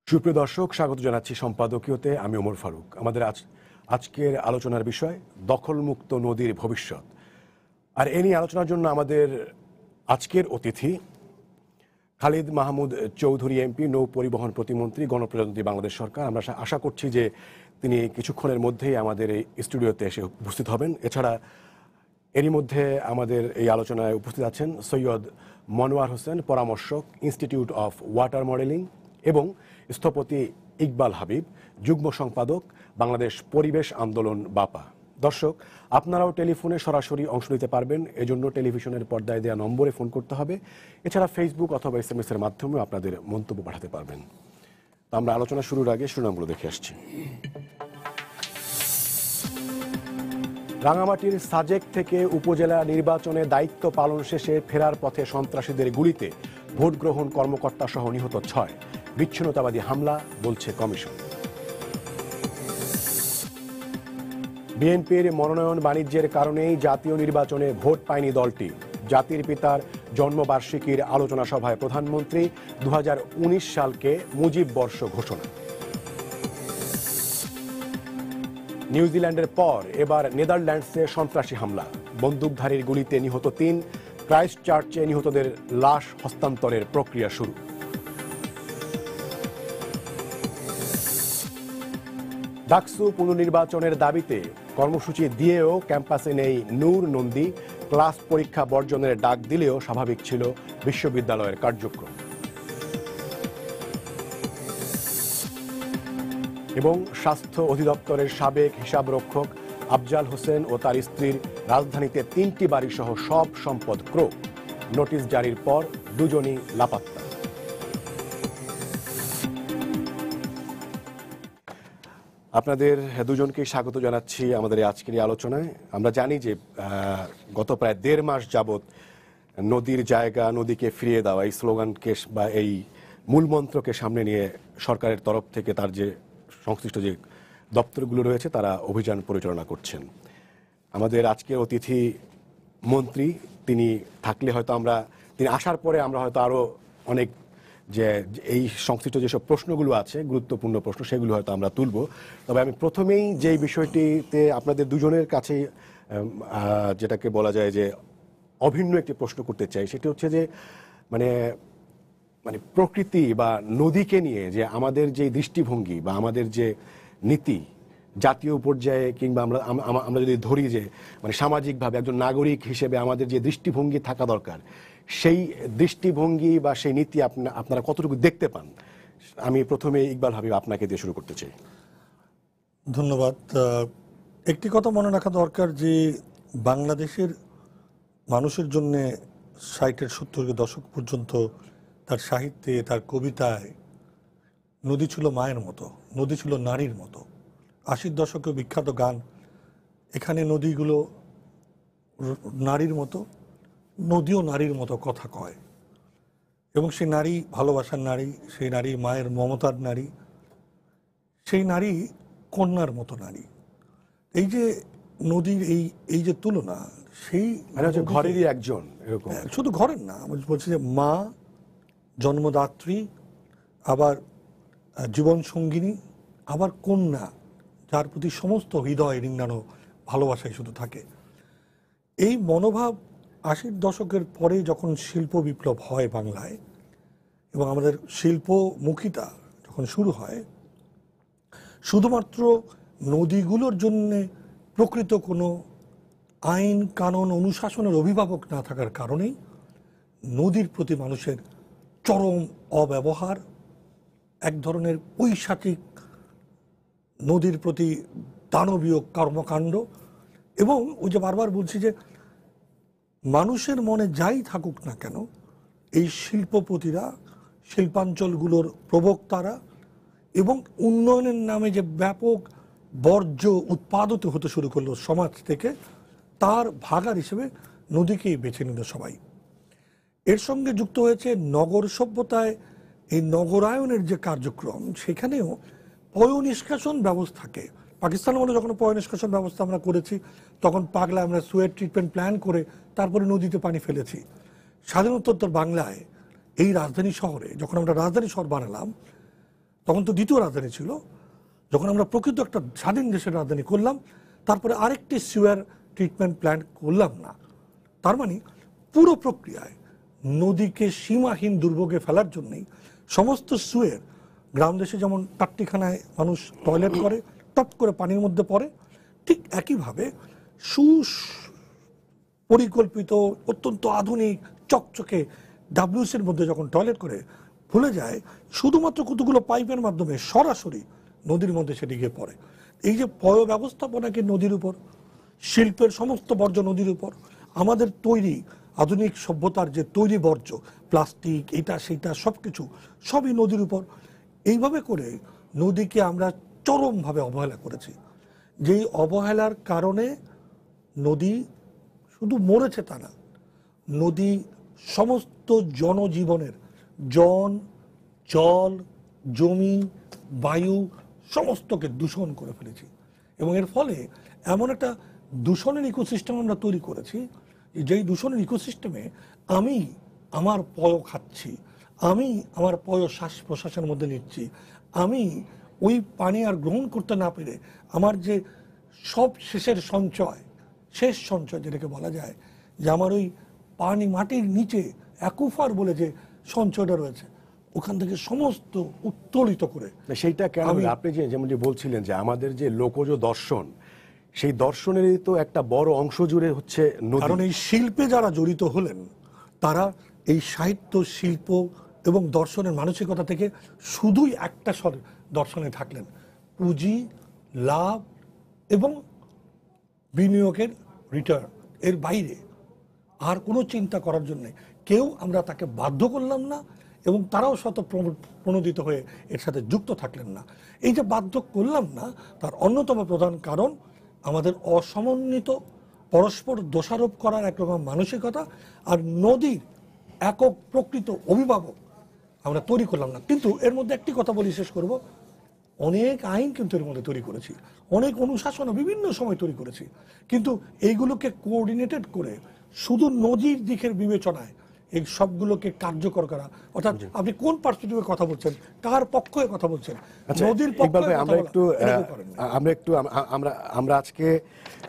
সুপ্রিয় দর্শক, স্বাগত জানাচ্ছি সম্পাদকীয়তে। আমি ওমর ফারুক। আমাদের আজকের আলোচনার বিষয় দখলমুক্ত নদীর ভবিষ্যৎ। আর এ নিয়ে আলোচনার জন্য আমাদের আজকের অতিথি খালিদ মাহমুদ চৌধুরী এমপি, নৌ পরিবহন প্রতিমন্ত্রী, গণপ্রজাতন্ত্রী বাংলাদেশ সরকার। আমরা আশা করছি যে তিনি কিছুক্ষণের মধ্যেই আমাদের এই স্টুডিওতে এসে উপস্থিত হবেন। এছাড়া এরই মধ্যে আমাদের এই আলোচনায় উপস্থিত আছেন সৈয়দ মনোয়ার হোসেন, পরামর্শক, ইনস্টিটিউট অফ ওয়াটার মডেলিং, এবং স্থপতি ইকবাল হাবিব, যুগ্ম সম্পাদক, বাংলাদেশ পরিবেশ আন্দোলন বাপা। দর্শক, আপনারাও টেলিফোনে সরাসরি অংশ নিতে পারবেন। এজন্য টেলিভিশনের পর্দায় দেওয়া নম্বরে ফোন করতে হবে। এছাড়া ফেসবুক অথবা SMS এর মাধ্যমেও আপনাদের মন্তব্য পাঠাতে পারবেন। তো আমরা আলোচনা শুরুর আগে শিরোনামগুলো দেখে আসছি। রাঙামাটির সাজেক থেকে উপজেলা নির্বাচনে দায়িত্ব পালন শেষে ফেরার পথে সন্ত্রাসীদের গুলিতে ভোট গ্রহণ কর্মকর্তা সহ নিহত 6। বিচ্ছিন্নতাবাদী হামলা বলছে কমিশন। বিএনপির মনোনয়ন বাণিজ্যের কারণেই জাতীয় নির্বাচনে ভোট পায়নি দলটি। জাতির পিতার জন্মবার্ষিকীর আলোচনা সভায় প্রধানমন্ত্রী 2019 সালকে মুজিব বর্ষ ঘোষণা। নিউজিল্যান্ডের পর এবার নেদারল্যান্ডসে সন্ত্রাসী হামলা, বন্দুকধারীর গুলিতে নিহত 3। ক্রাইস্ট চার্চে নিহতদের লাশ হস্তান্তরের প্রক্রিয়া শুরু। ডাকসু পুনর্নির্বাচনের দাবিতে কর্মসূচি দিয়েও ক্যাম্পাসে নেই নূর নন্দী। ক্লাস পরীক্ষা বর্জনের ডাক দিলেও স্বাভাবিক ছিল বিশ্ববিদ্যালয়ের কার্যক্রম। এবং স্বাস্থ্য অধিদপ্তরের সাবেক হিসাবরক্ষক আফজাল হোসেন ও তার স্ত্রীর রাজধানীতে 3টি বাড়িসহ সব সম্পদ ক্রয়। নোটিশ জারির পর দুজনই লাপাত্তা। আপনাদের দুজনকে স্বাগত জানাচ্ছি আমাদের আজকের এই আলোচনায়। আমরা জানি যে গত প্রায় 1.5 মাস যাবৎ নদীর জায়গা, নদীকে ফিরিয়ে দেওয়া, এই স্লোগানকে বা এই মূলমন্ত্রকে সামনে নিয়ে সরকারের তরফ থেকে তার যে সংশ্লিষ্ট যে দপ্তরগুলো রয়েছে তারা অভিযান পরিচালনা করছেন। আমাদের আজকের অতিথি মন্ত্রী, তিনি থাকলে হয়তো তিনি আসার পরে আমরা হয়তো আরও অনেক যে এই সংশ্লিষ্ট যেসব প্রশ্নগুলো আছে, গুরুত্বপূর্ণ প্রশ্ন, সেগুলো হয়তো আমরা তুলব। তবে আমি প্রথমেই যেই বিষয়টিতে আপনাদের দুজনের কাছে যেটাকে বলা যায় যে অভিন্ন একটি প্রশ্ন করতে চাই, সেটি হচ্ছে যে মানে প্রকৃতি বা নদীকে নিয়ে যে আমাদের যে দৃষ্টিভঙ্গি বা আমাদের যে নীতি জাতীয় পর্যায়ে, কিংবা আমরা যদি ধরি যে সামাজিকভাবে একজন নাগরিক হিসেবে আমাদের যে দৃষ্টিভঙ্গি থাকা দরকার, সেই দৃষ্টিভঙ্গি বা সেই নীতি আপনারা কতটুকু দেখতে পান? আমি প্রথমে ইকবাল হাবিব আপনাকে দিয়ে শুরু করতে চাই। ধন্যবাদ। একটি কথা মনে রাখা দরকার যে বাংলাদেশের মানুষের জন্যে 60-এর 70-এর দশক পর্যন্ত তার সাহিত্যে, তার কবিতায় নদী ছিল মায়ের মতো, নদী ছিল নারীর মতো। 80-র দশকে বিখ্যাত গান, এখানে নদীগুলো নারীর মতো, নদীও নারীর মতো কথা কয়। এবং সেই নারী ভালোবাসার নারী, সেই নারী মায়ের মমতার নারী, সেই নারী কন্যার মতো নারী। এই যে নদীর এই যে তুলনা, সেই ঘরেরই একজন, এরকম শুধু ঘরের না, আমি বলছি যে মা, জন্মদাত্রী, আবার জীবন সঙ্গিনী, আবার কন্যা, যার প্রতি সমস্ত হৃদয় রিংনানো ভালোবাসাই শুধু থাকে। এই মনোভাব 80-র দশকের পরে যখন শিল্প বিপ্লব হয় বাংলায় এবং আমাদের শিল্পমুখিতা যখন শুরু হয়, শুধুমাত্র নদীগুলোর জন্যে প্রকৃত কোনো আইন কানুন অনুশাসনের অভিভাবক না থাকার কারণেই নদীর প্রতি মানুষের চরম অব্যবহার, এক ধরনের পৈশাচিক নদীর প্রতি দানবীয় কর্মকাণ্ড, এবং ওই যে বারবার বলছি যে মানুষের মনে যাই থাকুক না কেন, এই শিল্পপতিরা, শিল্পাঞ্চলগুলোর প্রবক্তারা এবং উন্নয়নের নামে যে ব্যাপক বর্জ্য উৎপাদিত হতে শুরু করলো সমাজ থেকে, তার ভাগার হিসেবে নদীকেই বেছে নিল সবাই। এর সঙ্গে যুক্ত হয়েছে নগর সভ্যতায় এই নগরায়নের যে কার্যক্রম, সেখানেও পয়ঃনিষ্কাশন ব্যবস্থাকে, পাকিস্তানের মধ্যে যখন পয়ঃনিষ্কাশন ব্যবস্থা আমরা করেছি, তখন পাগলা আমরা সুয়েট ট্রিটমেন্ট প্ল্যান করে তারপরে নদীতে পানি ফেলেছি। স্বাধীনোত্তর বাংলায় এই রাজধানী শহরে যখন আমরা রাজধানী শহর বানালাম, তখন তো দ্বিতীয় রাজধানী ছিল, যখন আমরা প্রকৃত একটা স্বাধীন দেশের রাজধানী করলাম, তারপরে আরেকটি সিওয়ার ট্রিটমেন্ট প্ল্যান্ট করলাম না। তার মানে পুরো প্রক্রিয়ায় নদীকে সীমাহীন দুর্ভোগে ফেলার জন্যই সমস্ত সুয়ের, গ্রাম দেশে যেমন টাট্টিখানায় মানুষ টয়লেট করে, টপ করে পানির মধ্যে পড়ে, ঠিক একইভাবে পরিকল্পিত অত্যন্ত আধুনিক চকচকে ডাব্লিউসির মধ্যে যখন টয়লেট করে ভুলে যায়, শুধুমাত্র কতগুলো পাইপের মাধ্যমে সরাসরি নদীর মধ্যে সেটি গিয়ে পড়ে। এই যে পয় ব্যবস্থাপনাকে নদীর উপর, শিল্পের সমস্ত বর্জ্য নদীর উপর, আমাদের তৈরি আধুনিক সভ্যতার যে তৈরি বর্জ্য, প্লাস্টিক, এটা সেটা সব কিছু সবই নদীর উপর। এইভাবে করে নদীকে আমরা চরমভাবে অবহেলা করেছি। যেই অবহেলার কারণে নদী শুধু মরেছে তা না, নদী সমস্ত জনজীবনের জল, জমি, বায়ু সমস্তকে দূষণ করে ফেলেছি। এবং এর ফলে এমন একটা দূষণের ইকোসিস্টেম আমরা তৈরি করেছি, যেই দূষণের ইকোসিস্টেমে আমি আমার পয় খাচ্ছি, আমি আমার পয় শ্বাস প্রশ্বাসের মধ্যে নিচ্ছি, আমি ওই পানি আর গ্রহণ করতে না পেরে আমার যে সব শেষের সঞ্চয়, শেষ সঞ্চয় যেটাকে বলা যায়, যে আমার ওই পানি মাটির নিচে অ্যাকুফার বলে যে সঞ্চয়টা রয়েছে, ওখান থেকে সমস্ত উত্তোলিত করে। সেইটা কেন? আপনি যেমন বলছিলেন যে আমাদের যে লোকজ দর্শন, সেই দর্শনেরই তো একটা বড় অংশ জুড়ে হচ্ছে নদী। কারণ এই শিল্পে যারা জড়িত হলেন, তারা এই সাহিত্য, শিল্প এবং দর্শনের মানসিকতা থেকে শুধুই একটা দর্শনে থাকলেন, পুঁজি, লাভ এবং বিনিয়োগের রিটার্ন। এর বাইরে আর কোনো চিন্তা করার জন্য কেউ আমরা তাকে বাধ্য করলাম না, এবং তারাও প্রণোদিত হয়ে এর সাথে যুক্ত থাকলেন না। এই যে বাধ্য করলাম না, তার অন্যতম প্রধান কারণ আমাদের অসমন্বিত পরস্পর দোষারোপ করার একরকম মানসিকতা, আর নদীর একক প্রকৃত অভিভাবক আমরা তৈরি করলাম না। কিন্তু এর মধ্যে একটি কথা বলি, শেষ করব, অনেক আইন কিন্তু এর মধ্যে তৈরি করেছি, অনেক অনুশাসনও বিভিন্ন সময় তৈরি করেছি, কিন্তু এইগুলোকে কোঅর্ডিনেটেড করে শুধু নদীর দিকের বিবেচনায় এই সবগুলোকে কার্যকর করা। অর্থাৎ আপনি কোন পার্সপেক্টিভে কথা বলছেন, কার পক্ষে কথা বলছেন, নদীর পক্ষে। আমরা আজকে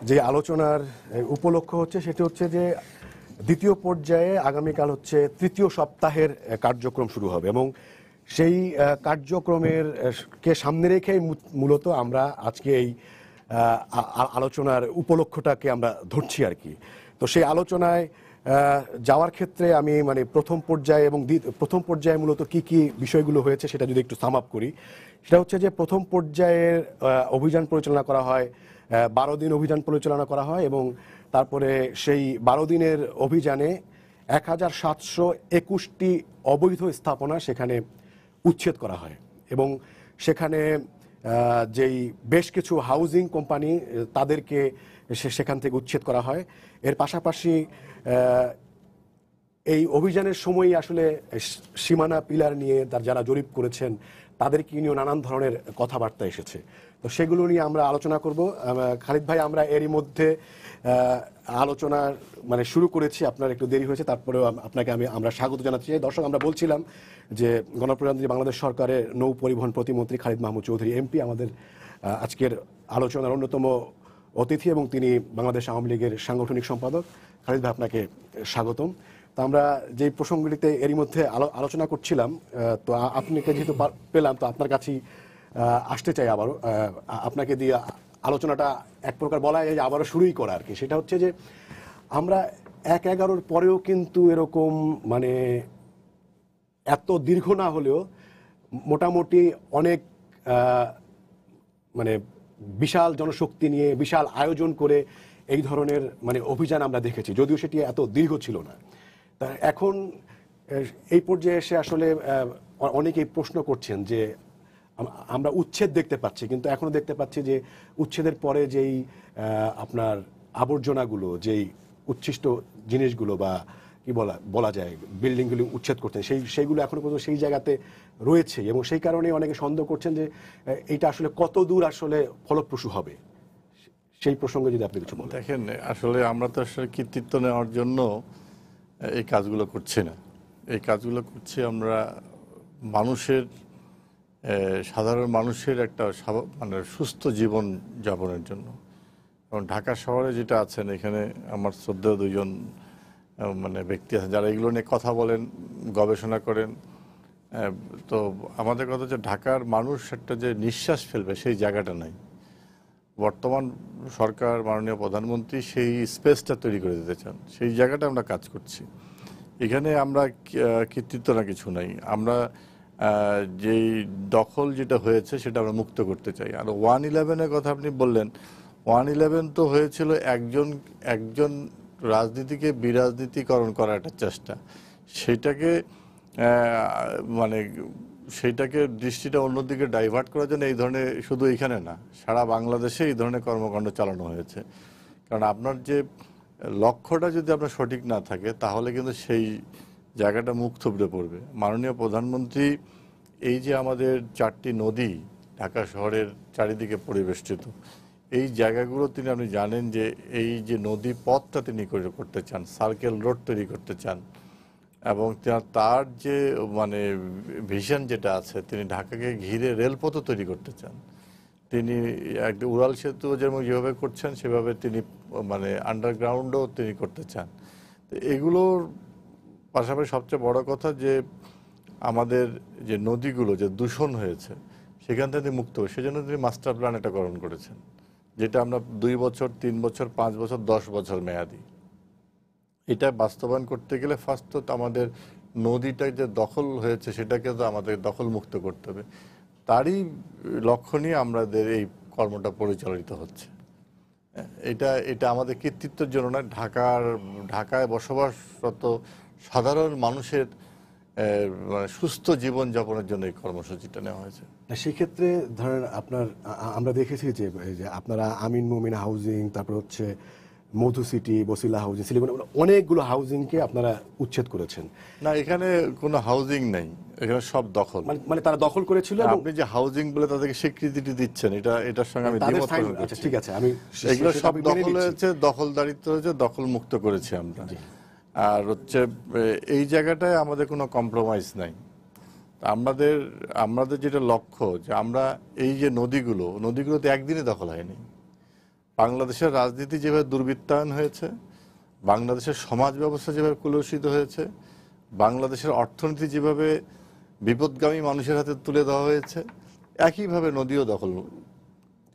যে আলোচনার উপলক্ষ হচ্ছে সেটা হচ্ছে যে দ্বিতীয় পর্যায়ে আগামীকাল হচ্ছে তৃতীয় সপ্তাহের কার্যক্রম শুরু হবে, এবং সেই কার্যক্রমের কে সামনে রেখে মূলত আমরা আজকে এই আলোচনার উপলক্ষটাকে আমরা ধরছি আর কি। তো সেই আলোচনায় যাওয়ার ক্ষেত্রে আমি প্রথম পর্যায়ে মূলত কি কি বিষয়গুলো হয়েছে সেটা যদি একটু সাম আপ করি, সেটা হচ্ছে যে প্রথম পর্যায়ের অভিযান পরিচালনা করা হয়, 12 দিন অভিযান পরিচালনা করা হয়, এবং তারপরে সেই 12 দিনের অভিযানে 1721টি অবৈধ স্থাপনা সেখানে উচ্ছেদ করা হয়, এবং সেখানে যেই বেশ কিছু হাউজিং কোম্পানি তাদেরকে সেখান থেকে উচ্ছেদ করা হয়। এর পাশাপাশি এই অভিযানের সময়ই আসলে সীমানা পিলার নিয়ে যারা জরিপ করেছেন তাদেরকে নিয়েও নানান ধরনের কথাবার্তা এসেছে। তো সেগুলো নিয়ে আমরা আলোচনা করব। খালিদ ভাই, আমরা এরই মধ্যে আলোচনা শুরু করেছি, আপনার একটু দেরি হয়েছে, তারপরেও আপনাকে আমরা স্বাগত জানাচ্ছি। দর্শক, আমরা বলছিলাম যে গণপ্রজাতন্ত্রী বাংলাদেশ সরকারের নৌ পরিবহন প্রতিমন্ত্রী খালিদ মাহমুদ চৌধুরী এমপি আমাদের আজকের আলোচনার অন্যতম অতিথি, এবং তিনি বাংলাদেশ আওয়ামী লীগের সাংগঠনিক সম্পাদক। খালিদ ভাই, আপনাকে স্বাগতম। তো আমরা যে প্রসঙ্গগুলিতে এরই মধ্যে আলোচনা করছিলাম, তো আপনাকে যেহেতু পেলাম, তো আপনার কাছেই আসতে চাই আবারও, আপনাকে দিয়ে আলোচনাটা এক প্রকার বলা যায় আবারও শুরুই করা আর কি। সেটা হচ্ছে যে আমরা 1/11 পরেও কিন্তু এরকম এত দীর্ঘ না হলেও মোটামুটি অনেক বিশাল জনশক্তি নিয়ে বিশাল আয়োজন করে এই ধরনের অভিযান আমরা দেখেছি, যদিও সেটি এত দীর্ঘ ছিল না। তা এখন এই পর্যায়ে এসে আসলে অনেকেই প্রশ্ন করছেন যে আমরা উচ্ছেদ দেখতে পাচ্ছি, কিন্তু এখনো দেখতে পাচ্ছি যে উচ্ছেদের পরে যেই আপনার আবর্জনাগুলো, যেই উচ্ছিষ্ট জিনিসগুলো বা কি বলা যায় বিল্ডিংগুলো উচ্ছেদ করতেন, সেইগুলো এখনো পর্যন্ত সেই জায়গাতে রয়েছে, এবং সেই কারণে অনেকে সন্দেহ করছেন যে এইটা আসলে কত দূর আসলে ফলপ্রসূ হবে। সেই প্রসঙ্গে যদি আপনি কিছু বলেন। দেখেন, আসলে আমরা তো আসলে কৃতিত্ব নেওয়ার জন্য এই কাজগুলো করছি না। এই কাজগুলো করছি আমরা মানুষের সাধারণ মানুষের একটা মানে সুস্থ জীবন যাপনের জন্য। এবং ঢাকা শহরে যেটা আছেন, এখানে আমার শ্রদ্ধেয় দুজন মানে ব্যক্তি আছেন যারা এগুলো নিয়ে কথা বলেন, গবেষণা করেন। তো আমাদের কথা হচ্ছে ঢাকার মানুষ একটা যে নিঃশ্বাস ফেলবে সেই জায়গাটা নাই। বর্তমান সরকার, মাননীয় প্রধানমন্ত্রী সেই স্পেসটা তৈরি করে দিতে চান, সেই জায়গাটা আমরা কাজ করছি। এখানে আমরা কৃতিত্ব না কিছু নাই, আমরা যেই দখল যেটা হয়েছে সেটা আমরা মুক্ত করতে চাই। আর 1-11-এর কথা আপনি বললেন, 1-11 তো হয়েছিল একজন রাজনীতিকে বিরাজনীতিকরণ করার একটা চেষ্টা। সেটাকে মানে সেইটাকে দৃষ্টিটা অন্যদিকে ডাইভার্ট করার জন্য এই ধরনের, শুধু এইখানে না, সারা বাংলাদেশে এই ধরনের কর্মকাণ্ড চালানো হয়েছে। কারণ আপনার যে লক্ষ্যটা যদি আপনার সঠিক না থাকে, তাহলে কিন্তু সেই জায়গাটা মুখ থুবড়ে পড়বে। মাননীয় প্রধানমন্ত্রী এই যে আমাদের 4টি নদী ঢাকা শহরের চারিদিকে পরিবেষ্টিত, এই জায়গাগুলো তিনি, আপনি জানেন যে এই যে নদী পথটা তিনি করতে চান, সার্কেল রোড তৈরি করতে চান, এবং তার যে মানে ভিশন যেটা আছে, তিনি ঢাকাকে ঘিরে রেলপথও তৈরি করতে চান। তিনি একটা উড়াল সেতু যেভাবে করছেন সেভাবে তিনি মানে আন্ডারগ্রাউন্ডও তিনি করতে চান। তো এগুলোর পাশাপাশি সবচেয়ে বড় কথা যে আমাদের যে নদীগুলো যে দূষণ হয়েছে সেখান থেকে মুক্ত হবে, সেজন্য তিনি মাস্টার প্ল্যান একটা গ্রহণ করেছেন, যেটা আমরা 2 বছর, 3 বছর, 5 বছর, 10 বছর মেয়াদি। এটা বাস্তবায়ন করতে গেলে ফার্স্ট তো আমাদের নদীটা যে দখল হয়েছে সেটাকে তো আমাদের দখল মুক্ত করতে হবে। তারই লক্ষ্য নিয়ে আমাদের এই কর্মটা পরিচালিত হচ্ছে। এটা আমাদের কৃতিত্বের জন্য না, ঢাকায় বসবাসরত সাধারণ মানুষের মানে সুস্থ জীবন যাপনের জন্য এই কর্মসূচিটা নেওয়া হয়েছে। সেক্ষেত্রে ধরেন আমরা দেখেছি যে আপনারা আমিন মুমিন হাউজিং, তারপর হচ্ছে মধু সিটি, বসিলা হাউজিং, সিলিগুন, অনেকগুলো হাউজিংকে আপনারা উচ্ছেদ করেছেন। না, এখানে কোনো হাউজিং নাই, এখানে সব দখল। মানে তারা দখল করেছিল। আপনি যে হাউজিং বলে তাদেরকে স্বীকৃতি দিচ্ছেন, এটার সঙ্গে আমি দ্বিমত পোষণ করছি। ঠিক আছে, আমি এগুলো সব দখল হয়েছে, দখলদারিত্ব হয়েছে, দখল মুক্ত করেছি আমরা। আর হচ্ছে এই জায়গাটায় আমাদের কোনো কম্প্রোমাইজ নাই। আমাদের যেটা লক্ষ্য, যে আমরা এই যে নদীগুলোতে একদিনে দখল হয়নি। বাংলাদেশের রাজনীতি যেভাবে দুর্বৃত্তায়ন হয়েছে, বাংলাদেশের সমাজ ব্যবস্থা যেভাবে কলুষিত হয়েছে, বাংলাদেশের অর্থনীতি যেভাবে বিপদগামী মানুষের হাতে তুলে দেওয়া হয়েছে, একইভাবে নদীও দখল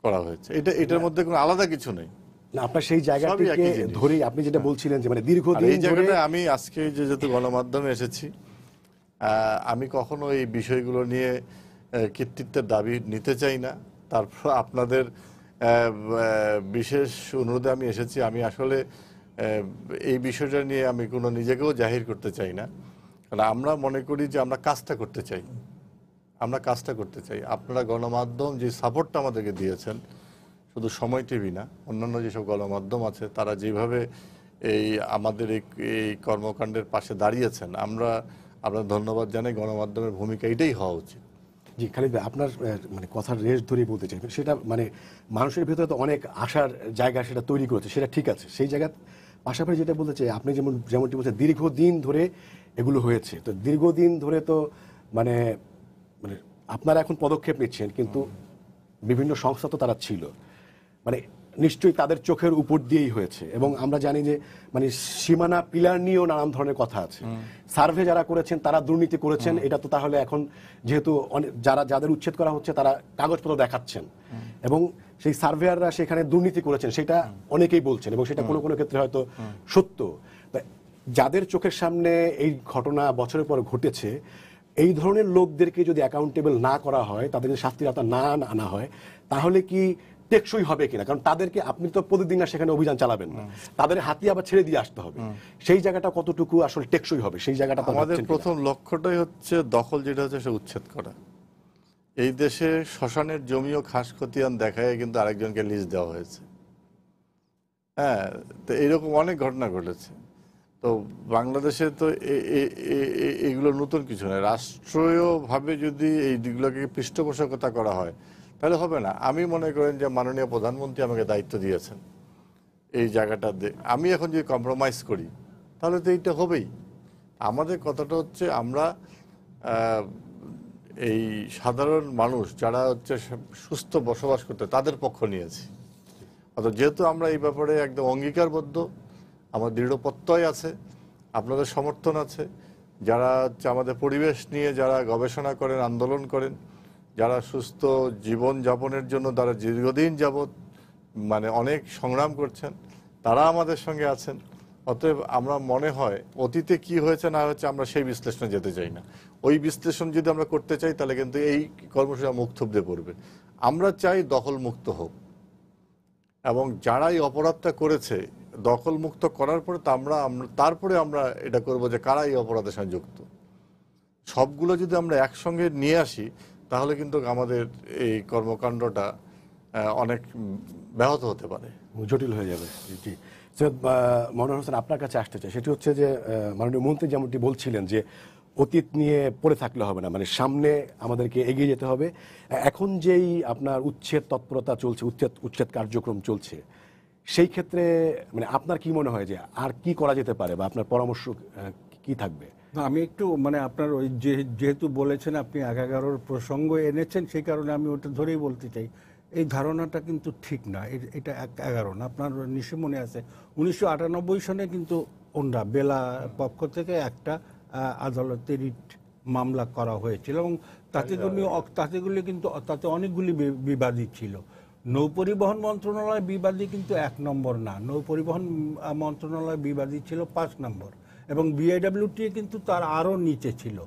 করা হয়েছে। এটার মধ্যে কোনো আলাদা কিছু নেই। না, আপনার সেই জায়গাটিকে ধরেই আপনি যেটা বলছিলেন যে মানে দীর্ঘদিন এই জায়গাটা আমি আজকে যেহেতু গণমাধ্যমে এসেছি, আমি কখনো এই বিষয়গুলো নিয়ে কৃতিত্বের দাবি নিতে চাই না। তারপর আপনাদের বিশেষ অনুরোধে আমি এসেছি। আমি আসলে এই বিষয়টা নিয়ে আমি কোনো নিজেকেও জাহির করতে চাই না, কারণ আমরা মনে করি যে আমরা কাজটা করতে চাই। আপনারা গণমাধ্যম যে সাপোর্টটা আমাদেরকে দিয়েছেন, শুধু সময় টিভি না, অন্যান্য যেসব গণমাধ্যম আছে, তারা যেভাবে আমাদের এই কর্মকাণ্ডের পাশে দাঁড়িয়েছেন, আমরা ধন্যবাদ জানাই। গণমাধ্যমের ভূমিকা এটাই হওয়া উচিত। জি খালিদ ভাই, আপনার মানে কথার রেশ ধরেই বলতে চাই, সেটা মানে মানুষের ভেতরে তো অনেক আশার জায়গা সেটা তৈরি করেছে, সেটা ঠিক আছে। সেই জায়গার পাশাপাশি যেটা বলতে চাই, আপনি যেমনটি বলছেন দীর্ঘদিন ধরে এগুলো হয়েছে, তো দীর্ঘদিন ধরে তো মানে মানে আপনারা এখন পদক্ষেপ নিচ্ছেন, কিন্তু বিভিন্ন সংস্থা তো তারা ছিল, মানে নিশ্চয়ই তাদের চোখের উপর দিয়েই হয়েছে। এবং আমরা জানি যে মানে সীমানা পিলার নিয়েও নানান ধরনের কথা আছে। সার্ভে যারা করেছেন তারা দুর্নীতি করেছেন, এটা তো তাহলে এখন যেহেতু যাদের উচ্ছেদ করা হচ্ছে তারা কাগজপত্র দেখাচ্ছেন, এবং সেই সার্ভেয়াররা সেখানে দুর্নীতি করেছেন সেটা অনেকেই বলছেন, এবং সেটা কোনো কোনো ক্ষেত্রে হয়তো সত্য। যাদের চোখের সামনে এই ঘটনা বছরের পর ঘটেছে, এই ধরনের লোকদেরকে যদি অ্যাকাউন্টেবল না করা হয়, তাদেরকে শাস্তির আওতায় না আনা হয়, তাহলে কি টেকসই হবে কিনা? কারণ তাদেরকে আপনি তো প্রতিদিন না সেখানে অভিযান চালাবেন না, তাদের হাতে আবার ছেড়ে দিয়ে আসতে হবে। সেই জায়গাটা কতটুকু আসলে টেকসই হবে, সেই জায়গাটা আমাদের প্রথম লক্ষ্যটাই হচ্ছে দখল যেটা হচ্ছে সে উচ্ছেদ করা। এই দেশে শ্মশানের জমিও খাস খতিয়ান দেখায় কিন্তু আরেকজনকে লিজ দেওয়া হয়েছে। হ্যাঁ, তো এইরকম অনেক ঘটনা ঘটেছে। তো বাংলাদেশে তো এগুলো নতুন কিছু নয়। রাষ্ট্রীয়ভাবে যদি এই দিকগুলোকে পৃষ্ঠপোষকতা করা হয় তাহলে হবে না। আমি মনে করেন যে মাননীয় প্রধানমন্ত্রী আমাকে দায়িত্ব দিয়েছেন এই জায়গাটা, আমি এখন যদি কম্প্রোমাইজ করি তাহলে তো এইটা হবেই। আমাদের কথাটা হচ্ছে আমরা এই সাধারণ মানুষ যারা হচ্ছে সুস্থ বসবাস করতে তাদের পক্ষ নিয়েছি। অর্থাৎ যেহেতু আমরা এই ব্যাপারে একদম অঙ্গীকারবদ্ধ, আমার দৃঢ় প্রত্যয় আছে, আপনাদের সমর্থন আছে, যারা হচ্ছে আমাদের পরিবেশ নিয়ে যারা গবেষণা করেন, আন্দোলন করেন, যারা সুস্থ জীবন যাপনের জন্য তারা দীর্ঘদিন যাবৎ মানে অনেক সংগ্রাম করছেন, তারা আমাদের সঙ্গে আছেন। অতএব আমরা মনে হয় অতীতে কি হয়েছে না হয়েছে আমরা সেই বিশ্লেষণে যেতে চাই না। ওই বিশ্লেষণ যদি আমরা করতে চাই তাহলে কিন্তু এই কর্মসূচি মুখ থুবড়ে পড়বে। আমরা চাই দখল মুক্ত হোক, এবং যারা এই অপরাধটা করেছে দখল মুক্ত করার পরে তারপরে আমরা এটা করব যে কারা এই অপরাধের সঙ্গে যুক্ত। সবগুলো যদি আমরা একসঙ্গে নিয়ে আসি তাহলে কিন্তু আমাদের এই কর্মকাণ্ডটা অনেক ব্যাহত হতে পারে, জটিল হয়ে যাবে। জি সৈয়দ মনোয়ার হোসেন, আপনার কাছে আসতে চাই। সেটি হচ্ছে যে মাননীয় মন্ত্রী যেমনটি বলছিলেন যে অতীত নিয়ে পড়ে থাকলে হবে না, মানে সামনে আমাদেরকে এগিয়ে যেতে হবে। এখন যেই আপনার উচ্ছেদ তৎপরতা চলছে, উচ্ছেদ কার্যক্রম চলছে, সেই ক্ষেত্রে মানে আপনার কি মনে হয় যে আর কি করা যেতে পারে বা আপনার পরামর্শ কি থাকবে? না, আমি একটু মানে আপনার ওই যেহেতু বলেছেন আপনি ১১ প্রসঙ্গ এনেছেন, সেই কারণে আমি ওটা ধরেই বলতে চাই। এই ধারণাটা কিন্তু ঠিক না। এটা ১১ না, আপনার নিশ্চয় মনে আছে ১৯৯৮ সনে কিন্তু ওনরা বেলা পক্ষ থেকে একটা আদালতে রিট মামলা করা হয়েছিল, এবং তাতেগুলি কিন্তু তাতে অনেকগুলি বিবাদী ছিল। নৌপরিবহন মন্ত্রণালয় বিবাদী কিন্তু ১ নম্বর না, নৌপরিবহন মন্ত্রণালয় বিবাদী ছিল ৫ নম্বর, এবং বিআইডব্লিউটি কিন্তু তার আরও নিচে ছিল।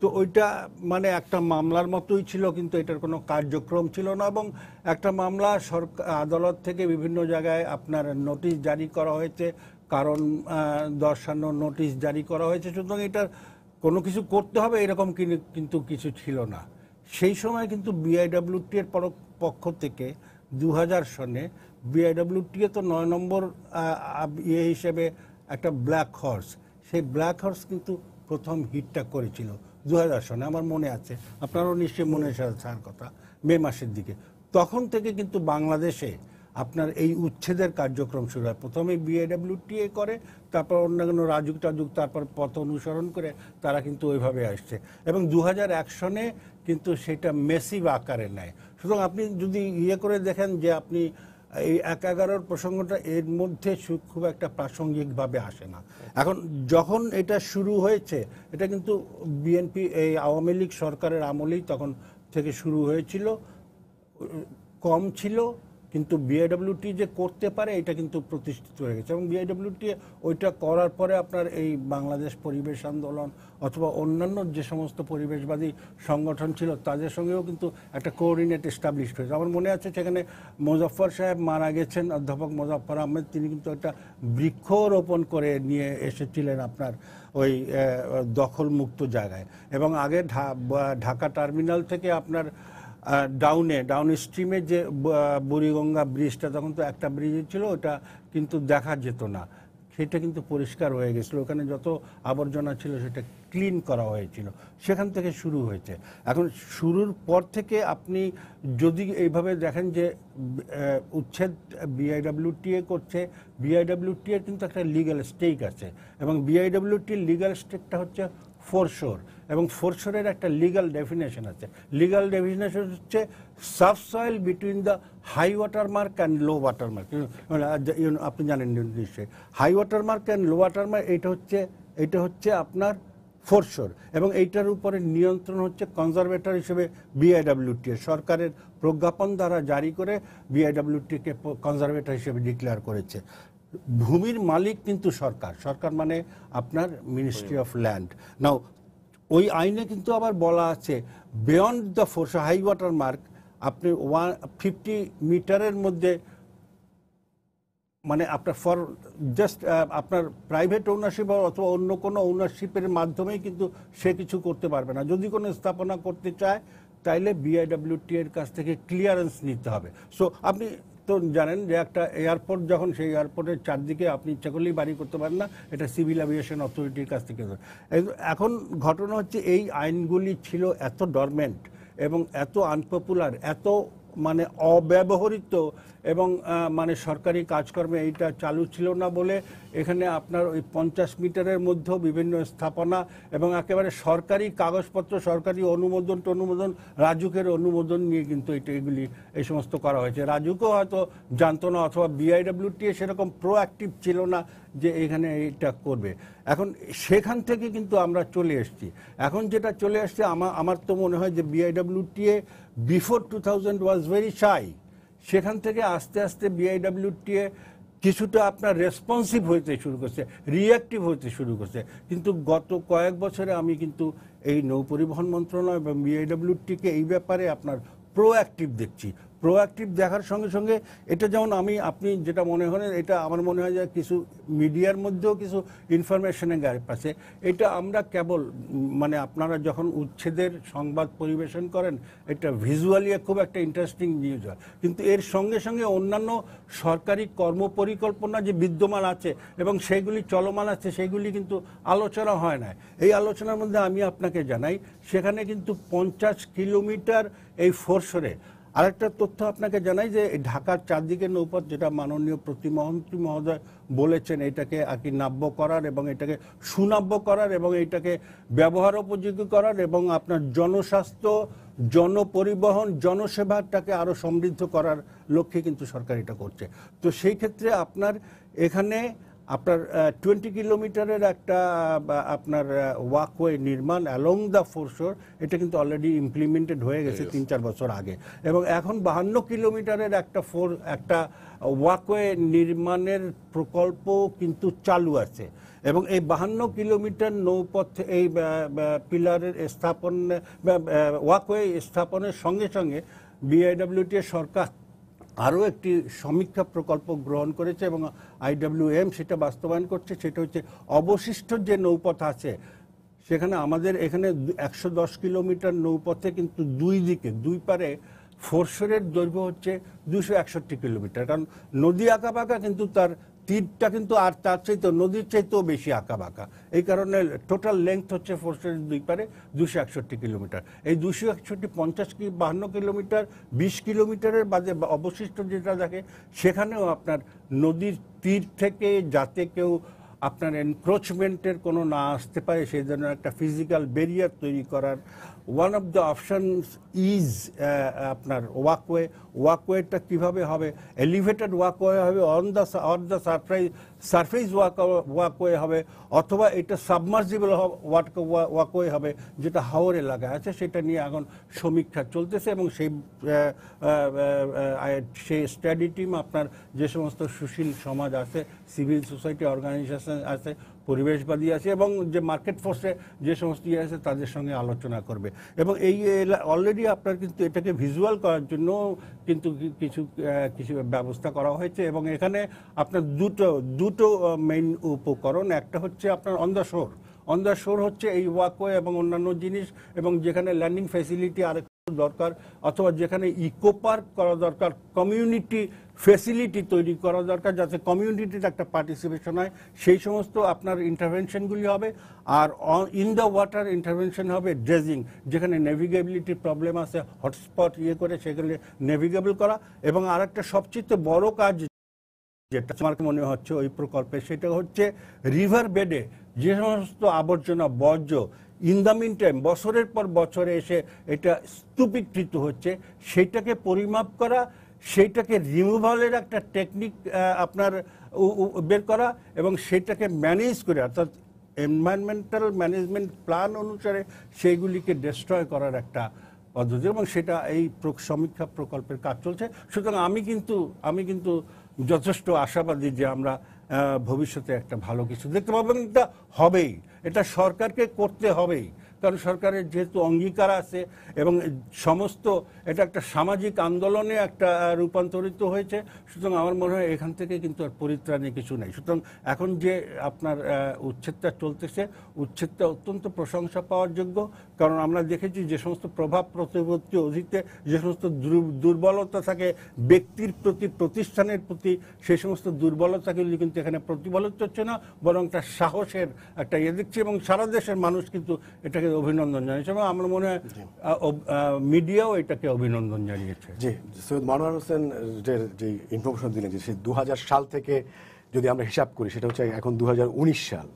তো ওইটা মানে একটা মামলার মতোই ছিল, কিন্তু এটার কোনো কার্যক্রম ছিল না। এবং একটা মামলা সরকার আদালত থেকে বিভিন্ন জায়গায় আপনার নোটিশ জারি করা হয়েছে, কারণ দর্শানো নোটিশ জারি করা হয়েছে, সুতরাং এটার কোনো কিছু করতে হবে এরকম কিন্তু কিছু ছিল না। সেই সময় কিন্তু বিআইডব্লিউটি এর পক্ষ থেকে ২০০০ সনে বিআইডব্লিউটি তো ৯ নম্বর হিসেবে একটা ব্ল্যাক হর্স, সেই ব্ল্যাক হর্স কিন্তু প্রথম হিটটা করেছিল ২০০০ সনে, আমার মনে আছে, আপনারও নিশ্চয়ই মনে আছে স্যার কথা, মে মাসের দিকে। তখন থেকে কিন্তু বাংলাদেশে আপনার এই উচ্ছেদের কার্যক্রম শুরু হয়। প্রথমে বিআইডব্লিউটিএ করে, তারপর অন্যান্য রাজুক টাজুক, তারপর পথ অনুসরণ করে তারা কিন্তু ওইভাবে আসছে, এবং ২০০১ সনে কিন্তু সেটা মেসিভ আকারে নেয়। সুতরাং আপনি যদি করে দেখেন যে আপনি এই ১১ প্রসঙ্গটা এর মধ্যে খুব একটা প্রাসঙ্গিকভাবে আসে না। এখন যখন এটা শুরু হয়েছে, এটা কিন্তু বিএনপি এই আওয়ামী লীগ সরকারের আমলেই তখন থেকে শুরু হয়েছিল, কম ছিল, কিন্তু বিআইডব্লিউটি যে করতে পারে এটা কিন্তু প্রতিষ্ঠিত হয়ে গেছে। এবং বিআইডব্লিউটি ওইটা করার পরে আপনার এই বাংলাদেশ পরিবেশ আন্দোলন অথবা অন্যান্য যে সমস্ত পরিবেশবাদী সংগঠন ছিল তাদের সঙ্গেও কিন্তু একটা কোঅর্ডিনেট এস্টাবলিশ হয়েছে। আমার মনে আছে সেখানে মোজাফফর সাহেব মারা গেছেন, অধ্যাপক মোজাফফর আহমেদ, তিনি কিন্তু একটা বৃক্ষরোপণ করে নিয়ে এসেছিলেন আপনার ওই দখলমুক্ত জায়গায়। এবং আগে ঢাকা টার্মিনাল থেকে আপনার ডাউন স্ট্রিমে যে বুড়িগঙ্গা ব্রিজটা, তখন তো একটা ব্রিজ ছিল, ওটা কিন্তু দেখা যেত না, সেটা কিন্তু পরিষ্কার হয়ে গেছিলো। ওখানে যত আবর্জনা ছিল সেটা ক্লিন করা হয়েছিল, সেখান থেকে শুরু হয়েছে। এখন শুরুর পর থেকে আপনি যদি এইভাবে দেখেন যে উচ্ছেদ বিআইডব্লিউটিএ করছে, বিআইডব্লিউটিএর কিন্তু একটা লিগ্যাল স্টেক আছে, এবং বিআইডব্লিউটির লিগ্যাল স্টেকটা হচ্ছে ফোরশোর, এবং ফোরশোরের একটা লিগ্যাল ডেফিনেশন আছে। লিগ্যাল ডেফিনেশন হচ্ছে subsoil between the high water mark and low water mark. আপনি জানেন নিশ্চয়ই, high water mark and low water mark এটা হচ্ছে আপনার ফোরশোর, এবং এইটার উপরে নিয়ন্ত্রণ হচ্ছে কনজারভেটর হিসেবে বিআইডব্লিউটি সরকারের প্রজ্ঞাপন দ্বারা জারি করে বিআইডব্লিউটিকে কনজারভেটর হিসেবে ডিক্লেয়ার করেছে। ভূমির মালিক কিন্তু সরকার মানে আপনার মিনিস্ট্রি অফ ল্যান্ড। নাও ওই আইনে কিন্তু আবার বলা আছে beyond the foreshore high water mark আপনি 150 মিটারের মধ্যে, মানে আপনার ফর জাস্ট আপনার প্রাইভেট ওনারশিপ অথবা অন্য কোনো ওনারশিপের মাধ্যমেই কিন্তু সে কিছু করতে পারবে না। যদি কোনো স্থাপনা করতে চায় তাইলে বিআইডব্লিউটি এর কাছ থেকে ক্লিয়ারেন্স নিতে হবে। সো আপনি তো জানেন যে একটা এয়ারপোর্ট, যখন সেই এয়ারপোর্টের চারদিকে আপনি ইচ্ছা করলেই বাড়ি করতে পারেন না, এটা সিভিল এভিয়েশন অথরিটির কাছ থেকে। এখন ঘটনা হচ্ছে এই আইনগুলি ছিল এত ডরমেন্ট এবং এত আনপপুলার, এত মানে অব্যবহৃত, এবং মানে সরকারি কাজকর্মে এইটা চালু ছিল না বলে এখানে আপনার ওই 50 মিটারের মধ্যেও বিভিন্ন স্থাপনা এবং একেবারে সরকারি কাগজপত্র, সরকারি অনুমোদন রাজুকের অনুমোদন নিয়ে কিন্তু এগুলি এই সমস্ত করা হয়েছে। রাজুকও হয়তো জানতো না, অথবা বিআইডব্লিউটিএ সেরকম প্রোঅ্যাক্টিভ ছিল না যে এখানে এটা করবে। এখন সেখান থেকে কিন্তু আমরা চলে এসেছি। এখন যেটা চলে আসছে আমার তো মনে হয় যে BIWTA before 2000 was very shy. সেখান থেকে আস্তে আস্তে বিআইডব্লিউটিএ কিছুটা আপনার রেসপন্সিভ হইতে শুরু করছে, রিঅ্যাক্টিভ হইতে শুরু করছে। কিন্তু গত কয়েক বছরে আমি কিন্তু এই নৌপরিবহন মন্ত্রণালয় এবং বিআইডব্লিউটিকে এই ব্যাপারে আপনার প্রোঅ্যাক্টিভ দেখছি। প্রোঅ্যাক্টিভ দেখার সঙ্গে সঙ্গে এটা যেমন আপনি যেটা মনে করেন, এটা আমার মনে হয় যে কিছু মিডিয়ার মধ্যেও কিছু ইনফরমেশনের গ্যাপ আছে। এটা আমরা কেবল মানে আপনারা যখন উচ্ছেদের সংবাদ পরিবেশন করেন, এটা ভিজুয়ালি খুব একটা ইন্টারেস্টিং নিউজ হয়, কিন্তু এর সঙ্গে সঙ্গে অন্যান্য সরকারি কর্মপরিকল্পনা যে বিদ্যমান আছে এবং সেইগুলি চলমান আছে, সেইগুলি কিন্তু আলোচনা হয় না। এই আলোচনার মধ্যে আমি আপনাকে জানাই, সেখানে কিন্তু 50 কিলোমিটার এই ফোরশোরে। আরেকটা তথ্য আপনাকে জানাই যে ঢাকার চারদিকে নৌপথ, যেটা মাননীয় প্রতিমন্ত্রী মহোদয় বলেছেন, এটাকে আর কি নাব্য করার এবং এটাকে সুনাব্য করার এবং এটাকে ব্যবহার উপযোগী করার এবং আপনার জনস্বাস্থ্য, জনপরিবহন, জনসেবাটাকে আরও সমৃদ্ধ করার লক্ষ্যে কিন্তু সরকার এটা করছে। তো সেই ক্ষেত্রে আপনার এখানে আপনার 20 কিলোমিটারের একটা আপনার ওয়াকওয়ে নির্মাণ অ্যালং দ্য ফোরশোর, এটা কিন্তু অলরেডি ইমপ্লিমেন্টেড হয়ে গেছে 3-4 বছর আগে। এবং এখন 52 কিলোমিটারের একটা ওয়াকওয়ে নির্মাণের প্রকল্প কিন্তু চালু আছে। এবং এই 52 কিলোমিটার নৌপথ এই পিলারের স্থাপন, ওয়াকওয়ে স্থাপনের সঙ্গে সঙ্গে বিআইডব্লিউটিএ সরকার আরও একটি সমীক্ষা প্রকল্প গ্রহণ করেছে এবং আইডব্লিউএম সেটা বাস্তবায়ন করছে। সেটা হচ্ছে অবশিষ্ট যে নৌপথ আছে, সেখানে আমাদের এখানে 110 কিলোমিটার নৌপথে কিন্তু দুই পারে ফোরশোরের দৈর্ঘ্য হচ্ছে 261 কিলোমিটার। কারণ নদী আঁকাবাঁকা, কিন্তু তার তীরটা কিন্তু আর তার চাইতে নদীর চাইতেও বেশি আঁকাবাঁকা। এই কারণে টোটাল লেংথ হচ্ছে ফোরশোরের দুই পারে 261 কিলোমিটার। এই 261, 52 কিলোমিটার, 20 কিলোমিটারের বাদে অবশিষ্ট যেটা থাকে, সেখানেও আপনার নদীর তীর থেকে যাতে কেউ আপনার এনক্রোচমেন্টের কোনো না আসতে পারে, সেই জন্য একটা ফিজিক্যাল ব্যারিয়ার তৈরি করার one of the options is আপনার ওয়াকওয়েটা কীভাবে হবে, এলিভেটেড ওয়াকওয়ে হবে, অন দ্য সারফেস ওয়াকওয়ে হবে, অথবা এটা সাবমার্সিবল ওয়াকওয়ে হবে, যেটা হাওর এলাকায় আছে। সেটা নিয়ে এখন সমীক্ষা চলতেছে এবং সেই স্টাডি টিম আপনার যে সমস্ত সুশীল সমাজ আছে, সিভিল সোসাইটি অর্গানাইজেশন আছে, পরিবেশবাদী আছে এবং যে মার্কেট ফোর্সে যে সমস্ত ইয়ে আছে, তাদের সঙ্গে আলোচনা করবে। এবং এই অলরেডি আপনার কিন্তু এটাকে ভিজুয়াল করার জন্য কিন্তু কিছু ব্যবস্থা করা হয়েছে। এবং এখানে আপনার দুটো মেইন উপকরণ, একটা হচ্ছে আপনার অন দ্য শোর হচ্ছে এই ওয়াকওয়ে এবং অন্যান্য জিনিস, এবং যেখানে ল্যান্ডিং ফ্যাসিলিটি আরেকটু দরকার, অথবা যেখানে ইকো পার্ক করা দরকার, কমিউনিটি ফ্যাসিলিটি তৈরি করা দরকার, যাতে কমিউনিটির একটা পার্টিসিপেশন হয়, সেই সমস্ত আপনার ইন্টারভেনশনগুলি হবে। আর ইন দ্য ওয়াটার ইন্টারভেনশন হবে ড্রেজিং, যেখানে নেভিগেবিলিটির প্রবলেম আছে, হটস্পট করে সেখানে নেভিগেবল করা। এবং আরেকটা সবচেয়ে বড় কাজ যেটা আমার মনে হচ্ছে ওই প্রকল্পে, সেটা হচ্ছে রিভার বেডে যে সমস্ত আবর্জনা, বর্জ্য ইন দ্য মিন টাইম বছরের পর বছরে এসে এটা স্তূপীকৃত হচ্ছে, সেইটাকে পরিমাপ করা, সেইটাকে রিমুভালের একটা টেকনিক আপনার বের করা এবং সেটাকে ম্যানেজ করে, অর্থাৎ এনভায়রনমেন্টাল ম্যানেজমেন্ট প্ল্যান অনুসারে সেইগুলিকে ডিস্ট্রয় করার একটা পদ্ধতি। এবং সেটা এই সমীক্ষা প্রকল্পের কাজ চলছে। সুতরাং আমি কিন্তু যথেষ্ট আশাবাদী যে আমরা ভবিষ্যতে একটা ভালো কিছু দেখতে পাবো। এবং এটা হবেই, এটা সরকারকে করতে হবেই, কারণ সরকারের যেহেতু অঙ্গীকার আছে এবং সমস্ত এটা একটা সামাজিক আন্দোলনে একটা রূপান্তরিত হয়েছে। সুতরাং আমার মনে হয় এখান থেকে কিন্তু আর পরিত্রাণে কিছু নেই। সুতরাং এখন যে আপনার উচ্ছেদটা চলতেছে, উচ্ছেদটা অত্যন্ত প্রশংসা পাওয়ার যোগ্য। কারণ আমরা দেখেছি যে সমস্ত প্রভাব প্রতিপত্তি অধীতে যে সমস্ত দুর্বলতা থাকে ব্যক্তির প্রতি, প্রতিষ্ঠানের প্রতি, সেই সমস্ত দুর্বলতাগুলি কিন্তু এখানে প্রতিফলিত হচ্ছে না, বরং একটা সাহসের একটা ইয়ে দেখছি। এবং সারা দেশের মানুষ কিন্তু এটাকে অভিনন্দন জানিয়েছে এবং আমার মনে হয় মিডিয়াও এটাকে অভিনন্দন জানিয়েছে। জি, সৈয়দ মনোয়ার হোসেন যে ইনফরমেশন দিলেন যে সেই 2000 সাল থেকে যদি আমরা হিসাব করি, সেটা হচ্ছে এখন 2019 সাল,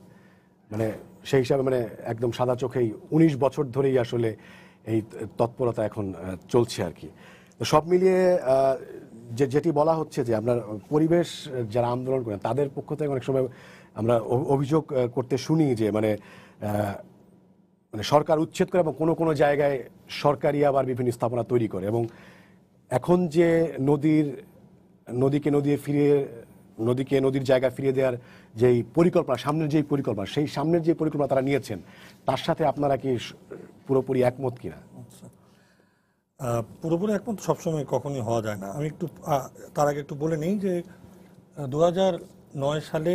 মানে সেই হিসাবে মানে একদম সাদা চোখেই 19 বছর ধরেই আসলে এই তৎপরতা এখন চলছে আর কি। তো সব মিলিয়ে যেটি বলা হচ্ছে যে আপনার পরিবেশ যারা আন্দোলন করেন তাদের পক্ষ থেকে অনেক সময় আমরা অভিযোগ করতে শুনি যে মানে সরকার উচ্ছেদ করে এবং কোনো কোনো জায়গায় সরকারি আবার বিভিন্ন স্থাপনা তৈরি করে, এবং এখন যে নদীকে নদীর জায়গা ফিরিয়ে দেওয়ার যেই পরিকল্পনা, সামনের যেই পরিকল্পনা, সেই সামনের যে পরিকল্পনা তারা নিয়েছেন, তার সাথে আপনারা কি পুরোপুরি একমত কিনা? পুরোপুরি একমত সবসময় কখনই হওয়া যায় না। আমি একটু তার আগে একটু বলে নিই যে 2009 সালে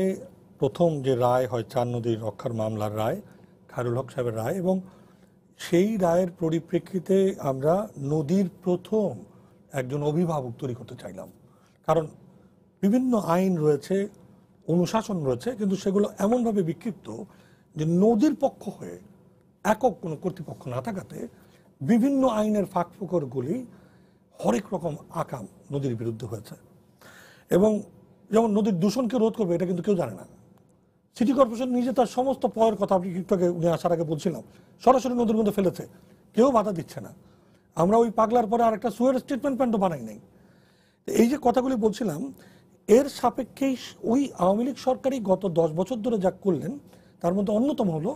প্রথম যে রায় হয় 4 নদীর রক্ষার মামলার রায়, খায়রুল হক সাহেবের রায়, এবং সেই রায়ের পরিপ্রেক্ষিতে আমরা নদীর প্রথম একজন অভিভাবক তৈরি করতে চাইলাম। কারণ বিভিন্ন আইন রয়েছে, অনুশাসন রয়েছে, কিন্তু সেগুলো এমনভাবে বিক্ষিপ্ত যে নদীর পক্ষ হয়ে একক কোনো কর্তৃপক্ষ না থাকাতে বিভিন্ন আইনের ফাঁকফোকরগুলি হরেক রকম আকাম নদীর বিরুদ্ধে হয়েছে। এবং যেমন নদীর দূষণকে রোধ করবে এটা কিন্তু কেউ জানে না। সিটি কর্পোরেশন নিজে তার সমস্ত পয়ের কথা, আপনি একটু আগে উনি আসার আগে বলছিলাম, সরাসরি নদীর মধ্যে ফেলেছে, কেউ বাধা দিচ্ছে না। আমরা ওই পাগলার পরে আর একটা সুয়ের ট্রিটমেন্ট প্ল্যান্টও বানাই নাই। এই যে কথাগুলি বলছিলাম, এর সাপেক্ষেই ওই আওয়ামী লীগ সরকারই গত 10 বছর ধরে যা করলেন তার মধ্যে অন্যতম হলো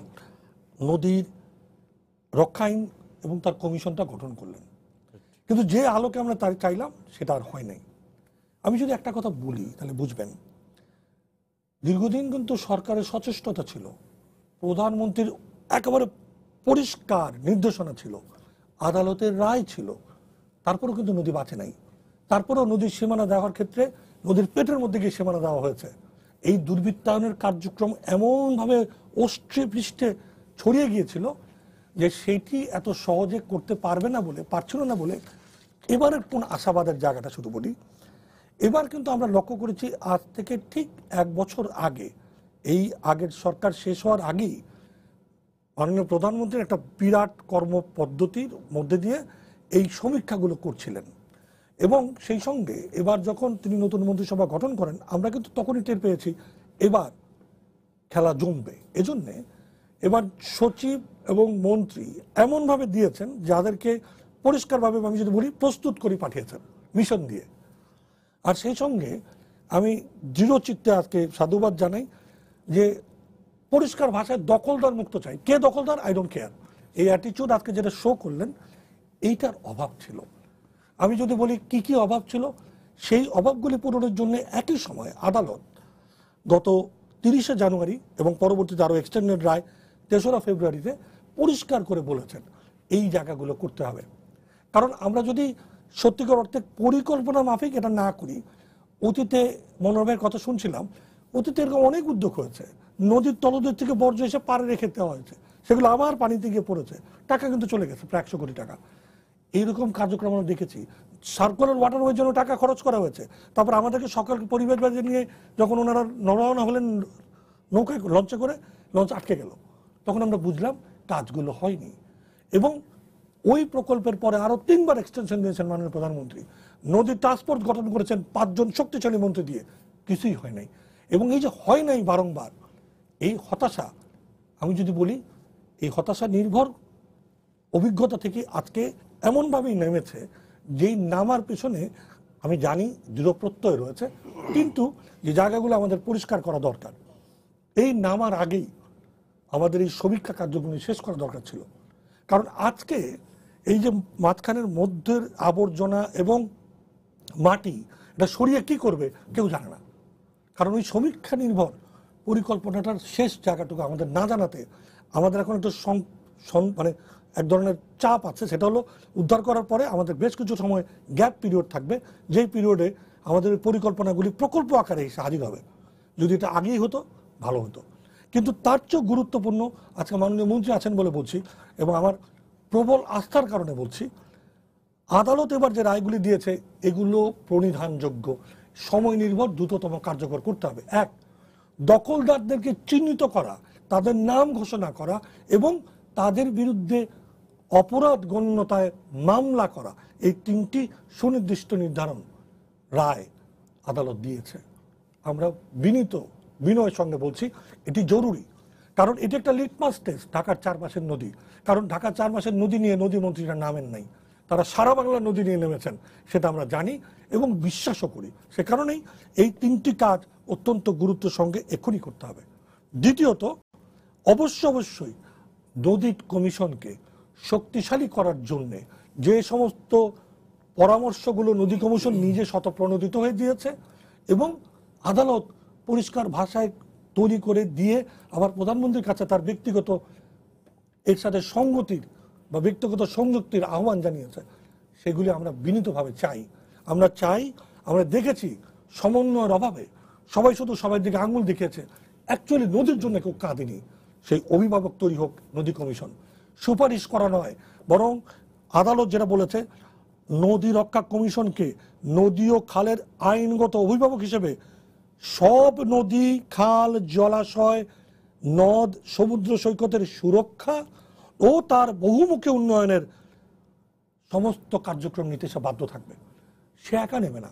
নদীর রক্ষা আইন এবং তার কমিশনটা গঠন করলেন। কিন্তু যে আলোকে আমরা তার চাইলাম সেটা আর হয় নাই। আমি যদি একটা কথা বলি তাহলে বুঝবেন, দীর্ঘদিন কিন্তু সরকারের সচেষ্টতা ছিল, প্রধানমন্ত্রীর একেবারে পরিষ্কার নির্দেশনা ছিল, আদালতের রায় ছিল, তারপরেও কিন্তু নদী বাঁচে নাই। তারপরেও নদীর সীমানা দেওয়ার ক্ষেত্রে নদীর পেটের মধ্যে গিয়ে সীমানা দেওয়া হয়েছে। এই দুর্বৃত্তায়নের কার্যক্রম এমনভাবে অষ্টে পৃষ্ঠে ছড়িয়ে গিয়েছিল যে সেইটি এত সহজে করতে পারছিল না বলে এবারের কোন আশাবাদের জায়গাটা শুধু বলি। এবার কিন্তু আমরা লক্ষ্য করেছি আজ থেকে ঠিক 1 বছর আগে, এই আগের সরকার শেষ হওয়ার আগেই মাননীয় প্রধানমন্ত্রীর একটা বিরাট কর্মপদ্ধতির মধ্যে দিয়ে এই সমীক্ষাগুলো করছিলেন। এবং সেই সঙ্গে এবার যখন তিনি নতুন মন্ত্রিসভা গঠন করেন, আমরা কিন্তু তখনই টের পেয়েছি এবার খেলা জমবে। এজন্যে এবার সচিব এবং মন্ত্রী এমনভাবে দিয়েছেন যাদেরকে পরিষ্কারভাবে, আমি যদি বলি, প্রস্তুত করে পাঠিয়েছেন মিশন দিয়ে। আর সেই সঙ্গে আমি দৃঢ়চিত্তে আজকে সাধুবাদ জানাই যে পরিষ্কার ভাষায় দখলদার মুক্ত চাই। কে দখলদার, আই ডোন্ট কেয়ার, এই অ্যাটিটিউড আজকে যেটা শো করলেন, এইটার অভাব ছিল। আমি যদি বলি কি কি অভাব ছিল, সেই অভাবগুলি পূরণের জন্য একই সময় আদালত গত 30শে জানুয়ারি এবং পরবর্তীতে আরও এক্সটেন্ডেড রায় 3রা ফেব্রুয়ারিতে পরিষ্কার করে বলেছেন এই জায়গাগুলো করতে হবে। কারণ আমরা যদি সত্যিকার অর্থে পরিকল্পনা মাফিক এটা না করি, অতীতে মনোরমের কথা শুনছিলাম, অতীতে এরকম অনেক উদ্যোগ হয়েছে, নদীর তলদেশ থেকে বর্জ্য এসে পাড়ে রেখে দেওয়া হয়েছে, সেগুলো আবার পানিতে গিয়ে পড়েছে, টাকা কিন্তু চলে গেছে প্রায় 100 কোটি টাকা। এইরকম কার্যক্রম আমরা দেখেছি। সার্কুলার ওয়াটারওয়ের জন্য টাকা খরচ করা হয়েছে। তারপর আমাদেরকে সকাল পরিবেশবাদী নিয়ে যখন ওনারা রওনা হলেন নৌকায়, লঞ্চে করে, লঞ্চ আটকে গেল, তখন আমরা বুঝলাম কাজগুলো হয়নি। এবং ওই প্রকল্পের পরে আরো 3বার এক্সটেনশন দিয়েছেন মাননীয় প্রধানমন্ত্রী, নদীর টাস্কফোর্স গঠন করেছেন 5 জন শক্তিশালী মন্ত্রী দিয়ে, কিছুই হয় নাই। এবং এই যে হয় নাই বারংবার, এই হতাশা, আমি যদি বলি এই হতাশা নির্ভর অভিজ্ঞতা থেকে আজকে এমনভাবেই নেমেছে যেই নামার পেছনে আমি জানি দৃঢ় প্রত্যয় রয়েছে, কিন্তু যে জায়গাগুলো আমাদের পরিষ্কার করা দরকার, এই নামার আগেই আমাদের এই সমীক্ষা কার্যক্রম শেষ করা দরকার ছিল। কারণ আজকে এই যে মাঝখানের মধ্যের আবর্জনা এবং মাটি, এটা সরিয়ে কি করবে কেউ জানে না। কারণ ওই সমীক্ষা নির্ভর পরিকল্পনাটার শেষ জায়গাটুকু আমাদের না জানাতে আমাদের এখন একটা মানে এক ধরনের চাপ আছে। সেটা হলো উদ্ধার করার পরে আমাদের বেশ কিছু সময় গ্যাপ পিরিয়ড থাকবে, যেই পিরিয়ডে আমাদের পরিকল্পনাগুলি প্রকল্প আকারে এসে হাজির হবে। যদি এটা আগেই হতো ভালো হতো। কিন্তু তার চেয়েও গুরুত্বপূর্ণ, আজকে মাননীয় মন্ত্রী আছেন বলে বলছি এবং আমার প্রবল আস্থার কারণে বলছি, আদালত এবার যে রায়গুলি দিয়েছে এগুলো প্রণিধানযোগ্য, সময় নির্ভর, দ্রুততম কার্যকর করতে হবে। 1, দখলদারদেরকে চিহ্নিত করা, তাদের নাম ঘোষণা করা এবং তাদের বিরুদ্ধে অপরাধ গণ্যতায় মামলা করা, এই 3টি সুনির্দিষ্ট নির্ধারণ রায় আদালত দিয়েছে। আমরা বিনয়ের সঙ্গে বলছি এটি জরুরি, কারণ এটি একটা লিটমাস টেস্ট ঢাকার চারপাশের নদী। কারণ ঢাকার চারপাশের নদী নিয়ে নদী মন্ত্রীরা নামেন নাই, তারা সারা বাংলার নদী নিয়ে নেমেছেন, সেটা আমরা জানি এবং বিশ্বাসও করি। সে কারণেই এই 3টি কাজ অত্যন্ত গুরুত্বের সঙ্গে এক্ষুনি করতে হবে। দ্বিতীয়ত, অবশ্যই নদী কমিশনকে শক্তিশালী করার জন্য যে সমস্ত পরামর্শগুলো নদী কমিশন নিজে স্বতঃপ্রণোদিত হয়ে দিয়েছে এবং আদালত পরিষ্কার ভাষায় তৈরি করে দিয়ে আবার প্রধানমন্ত্রীর কাছে তার ব্যক্তিগত এর সাথে সংগতির বা ব্যক্তিগত সংযুক্তির আহ্বান জানিয়েছে, সেগুলি আমরা বিনীতভাবে চাই। আমরা দেখেছি সমন্বয়ের অভাবে সবাই শুধু সবার দিকে আঙুল দেখিয়েছে, অ্যাকচুয়ালি নদীর জন্য কেউ কাঁদেনি। সেই অভিভাবক তৈরি হোক নদী কমিশন, সুপারিশ করা নয়, বরং আদালত যেটা বলেছে নদী রক্ষা কমিশনকে নদী ও খালের আইনগত অভিভাবক হিসেবে সব নদী, খাল, জলাশয়, নদ, সমুদ্র সৈকতের সুরক্ষা ও তার বহুমুখী উন্নয়নের সমস্ত কার্যক্রম নিতে সে বাধ্য থাকবে। সে একা নেবে না,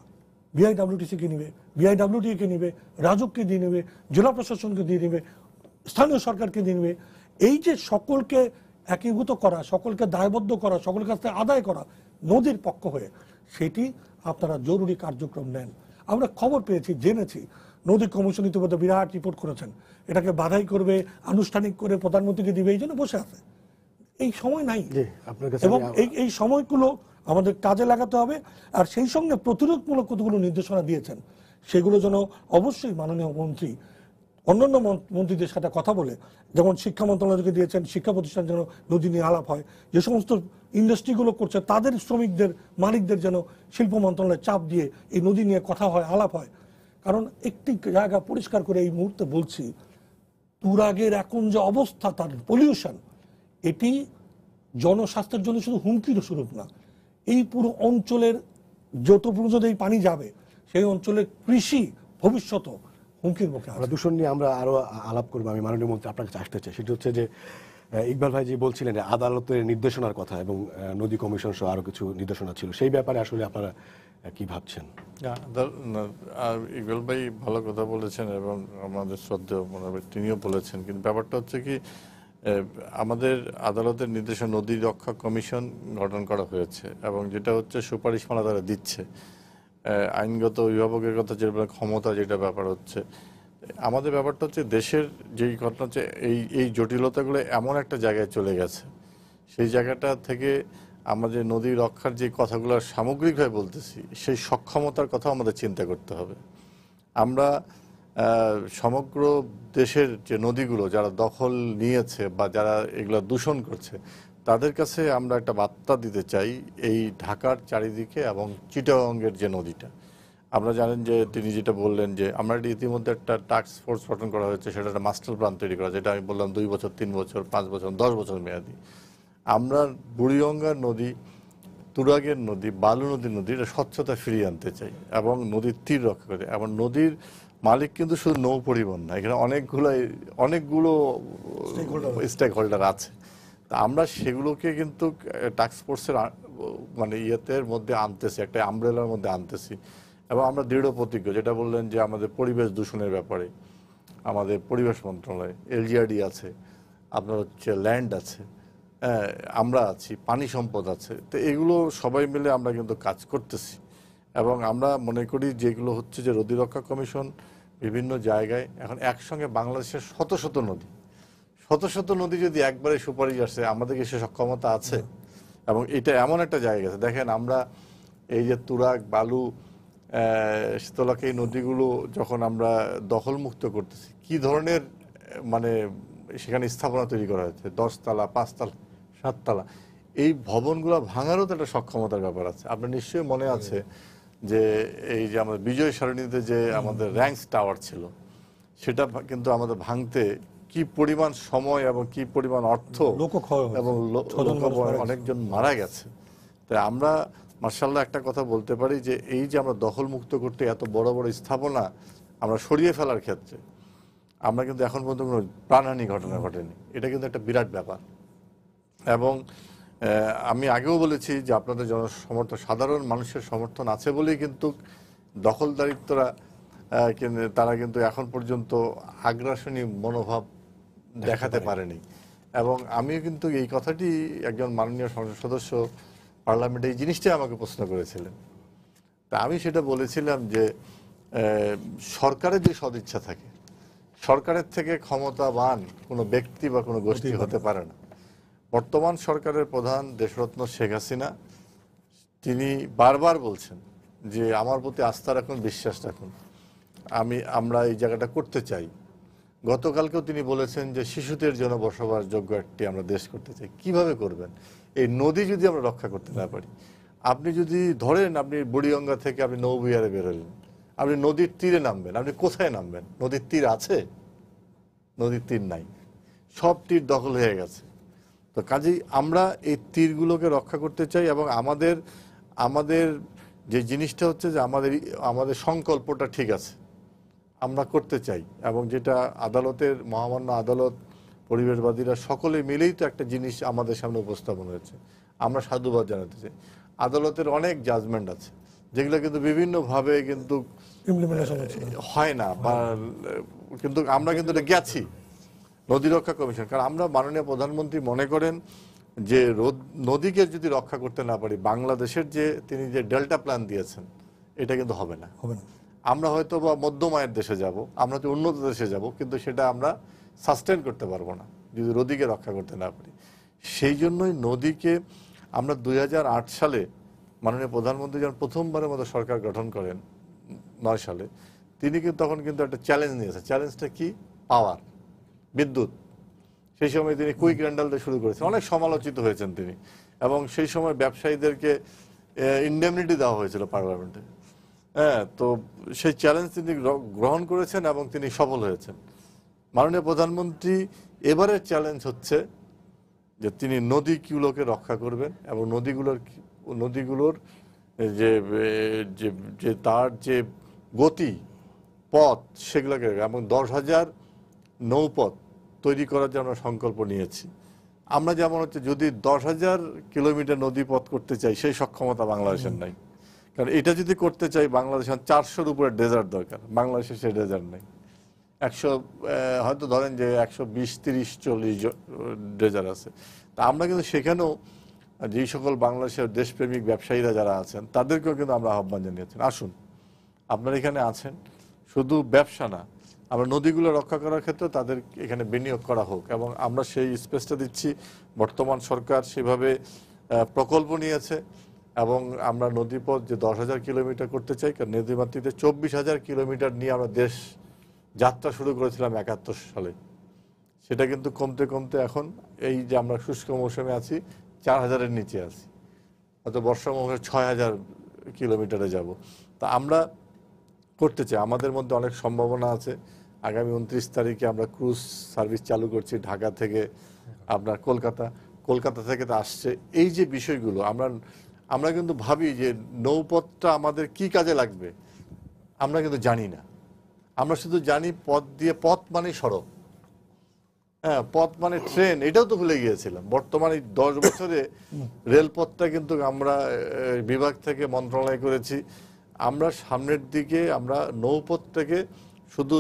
বিআইডব্লিউটিসিকে নিবে, বিআইডব্লিউটিকে নিবে, রাজুককে দিয়ে নেবে, জেলা প্রশাসনকে দিয়ে নেবে, স্থানীয় সরকারকে দিয়ে নেবে। এই যে সকলকে একীভূত করা, সকলকে দায়বদ্ধ করা, সকলের কাছ থেকে আদায় করা নদীর পক্ষ হয়ে, সেটি আপনারা জরুরি কার্যক্রম নেন। আমরা খবর পেয়েছি, জেনেছি নদী কমিশন ইতিমধ্যে বিরাট রিপোর্ট করেছেন, এটাকে বাধাই করবে, আনুষ্ঠানিক করে প্রধানমন্ত্রীকে দিবে, এই জন্য বসে আছে। এই সময় নাই এবং এই সময়গুলো আমাদের কাজে লাগাতে হবে। আর সেই সঙ্গে প্রতিরোধমূলক কতগুলো নির্দেশনা দিয়েছেন, সেগুলো যেন অবশ্যই মাননীয় মন্ত্রী অন্যান্য মন্ত্রীদের সাথে কথা বলে, যেমন শিক্ষা মন্ত্রণালয়কে দিয়েছেন, শিক্ষা প্রতিষ্ঠান যেন নদী নিয়ে আলাপ হয়, যে সমস্ত ইন্ডাস্ট্রিগুলো করছে তাদের শ্রমিকদের, মালিকদের যেন শিল্প মন্ত্রণালয়ে চাপ দিয়ে এই নদী নিয়ে কথা হয়, আলাপ হয়। কারণ একটি জায়গা পরিষ্কার করে এই মুহূর্তে বলছি, তুরাগের এখন যে অবস্থা, তার পলিউশন, এটি জনস্বাস্থ্যের জন্য শুধু হুমকির স্বরূপ না, এই পুরো অঞ্চলের যত পর্যন্ত এই পানি যাবে সেই অঞ্চলের কৃষি ভবিষ্যৎ হুমকির মুখে। দূষণ নিয়ে আমরা আরো আলাপ করবো। আমি মাননীয় মন্ত্রী আপনার কাছে আসতে চাই, সেটা হচ্ছে যে ইকবাল ভাই যে বলছিলেন আদালতের নির্দেশনার কথা এবং নদী কমিশন সহ আরো কিছু নির্দেশনা ছিল, সেই ব্যাপারে আসলে আপনারা কি ভাবছেন? ইকবাল ভাই ভালো কথা বলেছেন এবং আমাদের শ্রদ্ধেয় তিনিও বলেছেন, কিন্তু ব্যাপারটা হচ্ছে কি, আমাদের আদালতের নির্দেশে নদী রক্ষা কমিশন গঠন করা হয়েছে এবং যেটা হচ্ছে সুপারিশমালা তারা দিচ্ছে, আইনগত অভিভাবকের কথা যেটা ক্ষমতা, যেটা ব্যাপার হচ্ছে আমাদের ব্যাপারটা হচ্ছে দেশের যেই ঘটনা হচ্ছে এই জটিলতাগুলো এমন একটা জায়গায় চলে গেছে, সেই জায়গাটা থেকে আমাদের নদী রক্ষার যে কথাগুলো সামগ্রিকভাবে বলতেছি, সেই সক্ষমতার কথা আমাদের চিন্তা করতে হবে। আমরা সমগ্র দেশের যে নদীগুলো যারা দখল নিয়েছে বা যারা এগুলো দূষণ করছে, তাদের কাছে আমরা একটা বার্তা দিতে চাই, এই ঢাকার চারিদিকে এবং চিটাগংয়ের যে নদীটা, আমরা জানেন যে তিনি যেটা বললেন যে আমরা ইতিমধ্যে একটা টাস্ক ফোর্স গঠন করা হয়েছে, সেটা একটা মাস্টার প্ল্যান তৈরি করা, যেটা আমি বললাম 2 বছর, 3 বছর, 5 বছর, 10 বছর মেয়াদি। আমরা বুড়িগঙ্গার নদী, তুরাগের নদী, বালু নদীর স্বচ্ছতা ফিরিয়ে আনতে চাই এবং নদীর তীর রক্ষা করে। এবং নদীর মালিক কিন্তু শুধু নৌ পরিবহন না, এখানে অনেকগুলো স্টেক হোল্ডার আছে। তা আমরা সেগুলোকে কিন্তু টাস্ক ফোর্সের মানে ইয়েতের মধ্যে আনতেছি, একটা আমব্রেলার মধ্যে আনতেছি এবং আমরা দৃঢ় প্রতিজ্ঞ, যেটা বললেন যে আমাদের পরিবেশ দূষণের ব্যাপারে আমাদের পরিবেশ মন্ত্রণালয়, এলজিআরডি আছে, আপনার হচ্ছে ল্যান্ড আছে, আমরা আছি, পানি সম্পদ আছে। তো এগুলো সবাই মিলে আমরা কিন্তু কাজ করতেছি এবং আমরা মনে করি যেগুলো হচ্ছে যে নদী রক্ষা কমিশন বিভিন্ন জায়গায় এখন একসঙ্গে বাংলাদেশের শত শত নদী যদি একবারে সুপারিশ আসে, আমাদের সে সক্ষমতা আছে এবং এটা এমন একটা জায়গা আছে। দেখেন আমরা এই যে তুরাগ, বালু, শীতলাকে এই নদীগুলো যখন আমরা দখলমুক্ত করতেছি, কি ধরনের মানে সেখানে স্থাপনা তৈরি করা হয়েছে, 10 তলা, 5 তলা, 7 তলা, এই ভবনগুলো ভাঙারও তো একটা সক্ষমতার ব্যাপার আছে। আপনার নিশ্চয়ই মনে আছে যে এই যে আমাদের বিজয় সরণিতে যে আমাদের র্যাঙ্কস টাওয়ার ছিল, সেটা কিন্তু আমাদের ভাঙতে কি পরিমাণ সময় এবং কি পরিমাণ অর্থ এবং অনেকজন মারা গেছে। তাই আমরা মার্শাল্লাহ একটা কথা বলতে পারি যে এই যে আমরা দখলমুক্ত করতে এত বড় বড় স্থাপনা আমরা সরিয়ে ফেলার ক্ষেত্রে আমরা কিন্তু এখন পর্যন্ত কোনো প্রাণহানি ঘটনা ঘটেনি। এটা কিন্তু একটা বিরাট ব্যাপার এবং আমি আগেও বলেছি যে আপনাদের জনসমর্থন, সাধারণ মানুষের সমর্থন আছে বলেই কিন্তু দখলদারিত্বরা তারা কিন্তু এখন পর্যন্ত আগ্রাসনী মনোভাব দেখাতে পারেনি। এবং আমিও কিন্তু এই কথাটি একজন মাননীয় সংসদ সদস্য পার্লামেন্টে এই জিনিসটাই আমাকে প্রশ্ন করেছিলেন। তা আমি সেটা বলেছিলাম যে সরকারের যে সদিচ্ছা থাকে, সরকারের থেকে ক্ষমতাবান কোনো ব্যক্তি বা কোনো গোষ্ঠী হতে পারে না। বর্তমান সরকারের প্রধান দেশরত্ন শেখ হাসিনা তিনি বারবার বলছেন যে আমার প্রতি আস্থা রাখুন, বিশ্বাস রাখুন, আমরা এই জায়গাটা করতে চাই। গতকালকেও তিনি বলেছেন যে শিশুদের জন্য বসবাসযোগ্য একটি আমরা দেশ করতে চাই। কিভাবে করবেন? এই নদী যদি আমরা রক্ষা করতে না পারি, আপনি যদি ধরেন আপনি বুড়িগঙ্গা থেকে আপনি নৌবিহারে বেরোলেন, আপনি নদীর তীরে নামবেন, আপনি কোথায় নামবেন? নদীর তীর আছে? নদীর তীর নাই, সব তীর দখল হয়ে গেছে। তো কাজেই আমরা এই তীরগুলোকে রক্ষা করতে চাই এবং আমাদের যে জিনিসটা হচ্ছে যে আমাদের সংকল্পটা ঠিক আছে, আমরা করতে চাই। এবং যেটা আদালতের, মহামান্য আদালত, পরিবেশবাদীরা সকলে মিলেই তো একটা জিনিস আমাদের সামনে উপস্থাপন হয়েছে, আমরা সাধুবাদ জানাতে চাই। আদালতের অনেক জাজমেন্ট আছে যেগুলো কিন্তু বিভিন্নভাবে কিন্তু হয় না, কিন্তু আমরা কিন্তু এটা গেছি নদী রক্ষা কমিশন। কারণ আমরা, মাননীয় প্রধানমন্ত্রী মনে করেন যে নদীকে যদি রক্ষা করতে না পারি, বাংলাদেশের তিনি যে ডেল্টা প্ল্যান দিয়েছেন এটা কিন্তু হবে না। আমরা হয়তো বা মধ্যমায়ের দেশে যাব, আমরা তো উন্নত দেশে যাব, কিন্তু সেটা আমরা সাস্টেন করতে পারবো না যদি নদীকে রক্ষা করতে না পারি। সেই জন্যই নদীকে আমরা 2008 সালে মাননীয় প্রধানমন্ত্রী যখন প্রথমবারের মতো সরকার গঠন করেন 9 সালে, তিনি কিন্তু তখন কিন্তু একটা চ্যালেঞ্জ নিয়েছেন। চ্যালেঞ্জটা কি? পাওয়ার, বিদ্যুৎ। সেই সময় তিনি কুইক রেন্টাল দিয়ে শুরু করেছেন, অনেক সমালোচিত হয়েছেন তিনি। এবং সেই সময় ব্যবসায়ীদেরকে ইন্ডেমনিটি দেওয়া হয়েছিল পার্লামেন্টে। হ্যাঁ, তো সেই চ্যালেঞ্জ তিনি গ্রহণ করেছেন এবং তিনি সফল হয়েছেন। মাননীয় প্রধানমন্ত্রী এবারের চ্যালেঞ্জ হচ্ছে যে তিনি নদীগুলোকে রক্ষা করবেন এবং নদীগুলোর যে তার যে গতি, পথ, সেগুলোকে, এবং 10,000 নৌপথ তৈরি করার জন্য সংকল্প নিয়েছি। আমরা যেমন হচ্ছে যদি 10,000 কিলোমিটার নদী পথ করতে চাই, সেই সক্ষমতা বাংলাদেশের নাই। কারণ এটা যদি করতে চাই, বাংলাদেশের 400-র উপরে ডেজার্ট দরকার, বাংলাদেশে সেই ডেজার্ট নেই। হয়তো ধরেন যে 120, 30, 40 ডেজার্ট আছে। তা আমরা কিন্তু সেখানেও যেই সকল বাংলাদেশের দেশপ্রেমিক ব্যবসায়ীরা যারা আছেন তাদেরকেও কিন্তু আমরা আহ্বান জানিয়েছেন, আসুন আপনারা এখানে আছেন, শুধু ব্যবসা না, আমরা নদীগুলো রক্ষা করার ক্ষেত্রে তাদের এখানে বিনিয়োগ করা হোক। এবং আমরা সেই স্পেসটা দিচ্ছি। বর্তমান সরকার সেভাবে প্রকল্প নিয়েছে এবং আমরা নদীপথ যে 10,000 কিলোমিটার করতে চাই, কারণ নদীমাতৃতে 24,000 কিলোমিটার নিয়ে আমরা দেশ যাত্রা শুরু করেছিলাম 71 সালে। সেটা কিন্তু কমতে কমতে এখন এই যে আমরা শুষ্ক মৌসুমে আছি 4,000-এর নিচে আছি, হয়তো বর্ষা মৌসুমে 6,000 কিলোমিটারে যাব। তা আমরা করতে চাই, আমাদের মধ্যে অনেক সম্ভাবনা আছে। আগামী 29 তারিখে আমরা ক্রুজ সার্ভিস চালু করছি ঢাকা থেকে আপনার কলকাতা থেকে তো আসছে। এই যে বিষয়গুলো আমরা কিন্তু ভাবি যে নৌপথটা আমাদের কি কাজে লাগবে, আমরা কিন্তু জানি না। আমরা শুধু জানি পথ মানে সড়ক, হ্যাঁ, পথ মানে ট্রেন, এটাও তো ভুলে গিয়েছিলাম। বর্তমানে 10 বছরে রেলপথটা কিন্তু আমরা বিভাগ থেকে মন্ত্রণালয় করেছি। আমরা সামনের দিকে আমরা নৌপথটাকে শুধু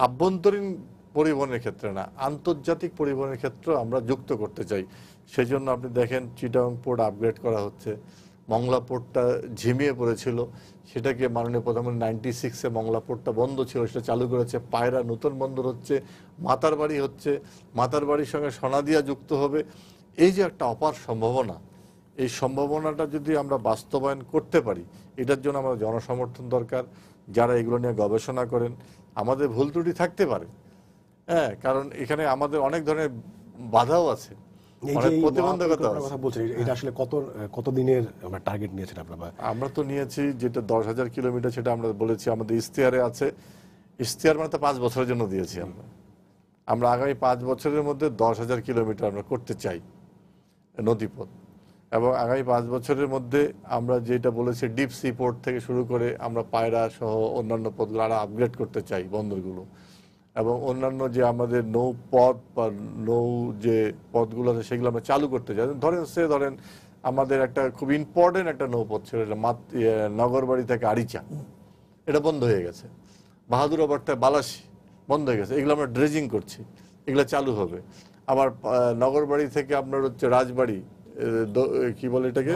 আভ্যন্তরীণ পরিবহনের ক্ষেত্রে না, আন্তর্জাতিক পরিবহনের ক্ষেত্রে আমরা যুক্ত করতে চাই। সেই জন্য আপনি দেখেন চিটাগং পোর্ট আপগ্রেড করা হচ্ছে, মংলা পোর্টটা ঝিমিয়ে পড়েছিল, সেটাকে মাননীয় প্রধানমন্ত্রী 96-এ মংলা পোর্টটা বন্ধ ছিল, সেটা চালু করেছে। পায়রা নতুন বন্দর হচ্ছে, মাতারবাড়ি হচ্ছে, মাতারবাড়ির সঙ্গে সোনাদিয়া যুক্ত হবে। এই যে একটা অপার সম্ভাবনা, এই সম্ভাবনাটা যদি আমরা বাস্তবায়ন করতে পারি, এটার জন্য আমাদের জনসমর্থন দরকার। যারা এগুলো নিয়ে গবেষণা করেন, আমাদের ভুল ত্রুটি থাকতে পারে, হ্যাঁ, কারণ এখানে আমাদের অনেক ধরনের বাধাও আছে, অনেক প্রতিবন্ধকতা আছে। এটা আসলে কত দিনের আমরা টার্গেট নিয়েছেন আপনারা? আমরা তো নিয়েছি যেটা 10,000 কিলোমিটার, সেটা আমরা বলেছি আমাদের ইশতেহারে আছে। ইশতেহার মানে তো 5 বছরের জন্য দিয়েছি আমরা আগামী 5 বছরের মধ্যে 10,000 কিলোমিটার আমরা করতে চাই নদীপথ। এবং আগামী 5 বছরের মধ্যে আমরা যেটা বলেছি ডিপ সি পোর্ট থেকে শুরু করে আমরা পায়রা সহ অন্যান্য পথগুলো আরো আপগ্রেড করতে চাই, বন্দরগুলো। এবং অন্যান্য যে আমাদের নৌপথ বা নৌ যে পথগুলো আছে সেগুলো আমরা চালু করতে চাই। ধরেন আমাদের একটা খুব ইম্পর্টেন্ট একটা নৌপথ ছিল, নগরবাড়ি থেকে আরিচা, এটা বন্ধ হয়ে গেছে। বাহাদুর অবর্তায় বালাসি বন্ধ হয়ে গেছে, এগুলো আমরা ড্রেজিং করছি, এগুলো চালু হবে। আবার নগরবাড়ি থেকে আপনার হচ্ছে রাজবাড়ি, কি বলে এটাকে,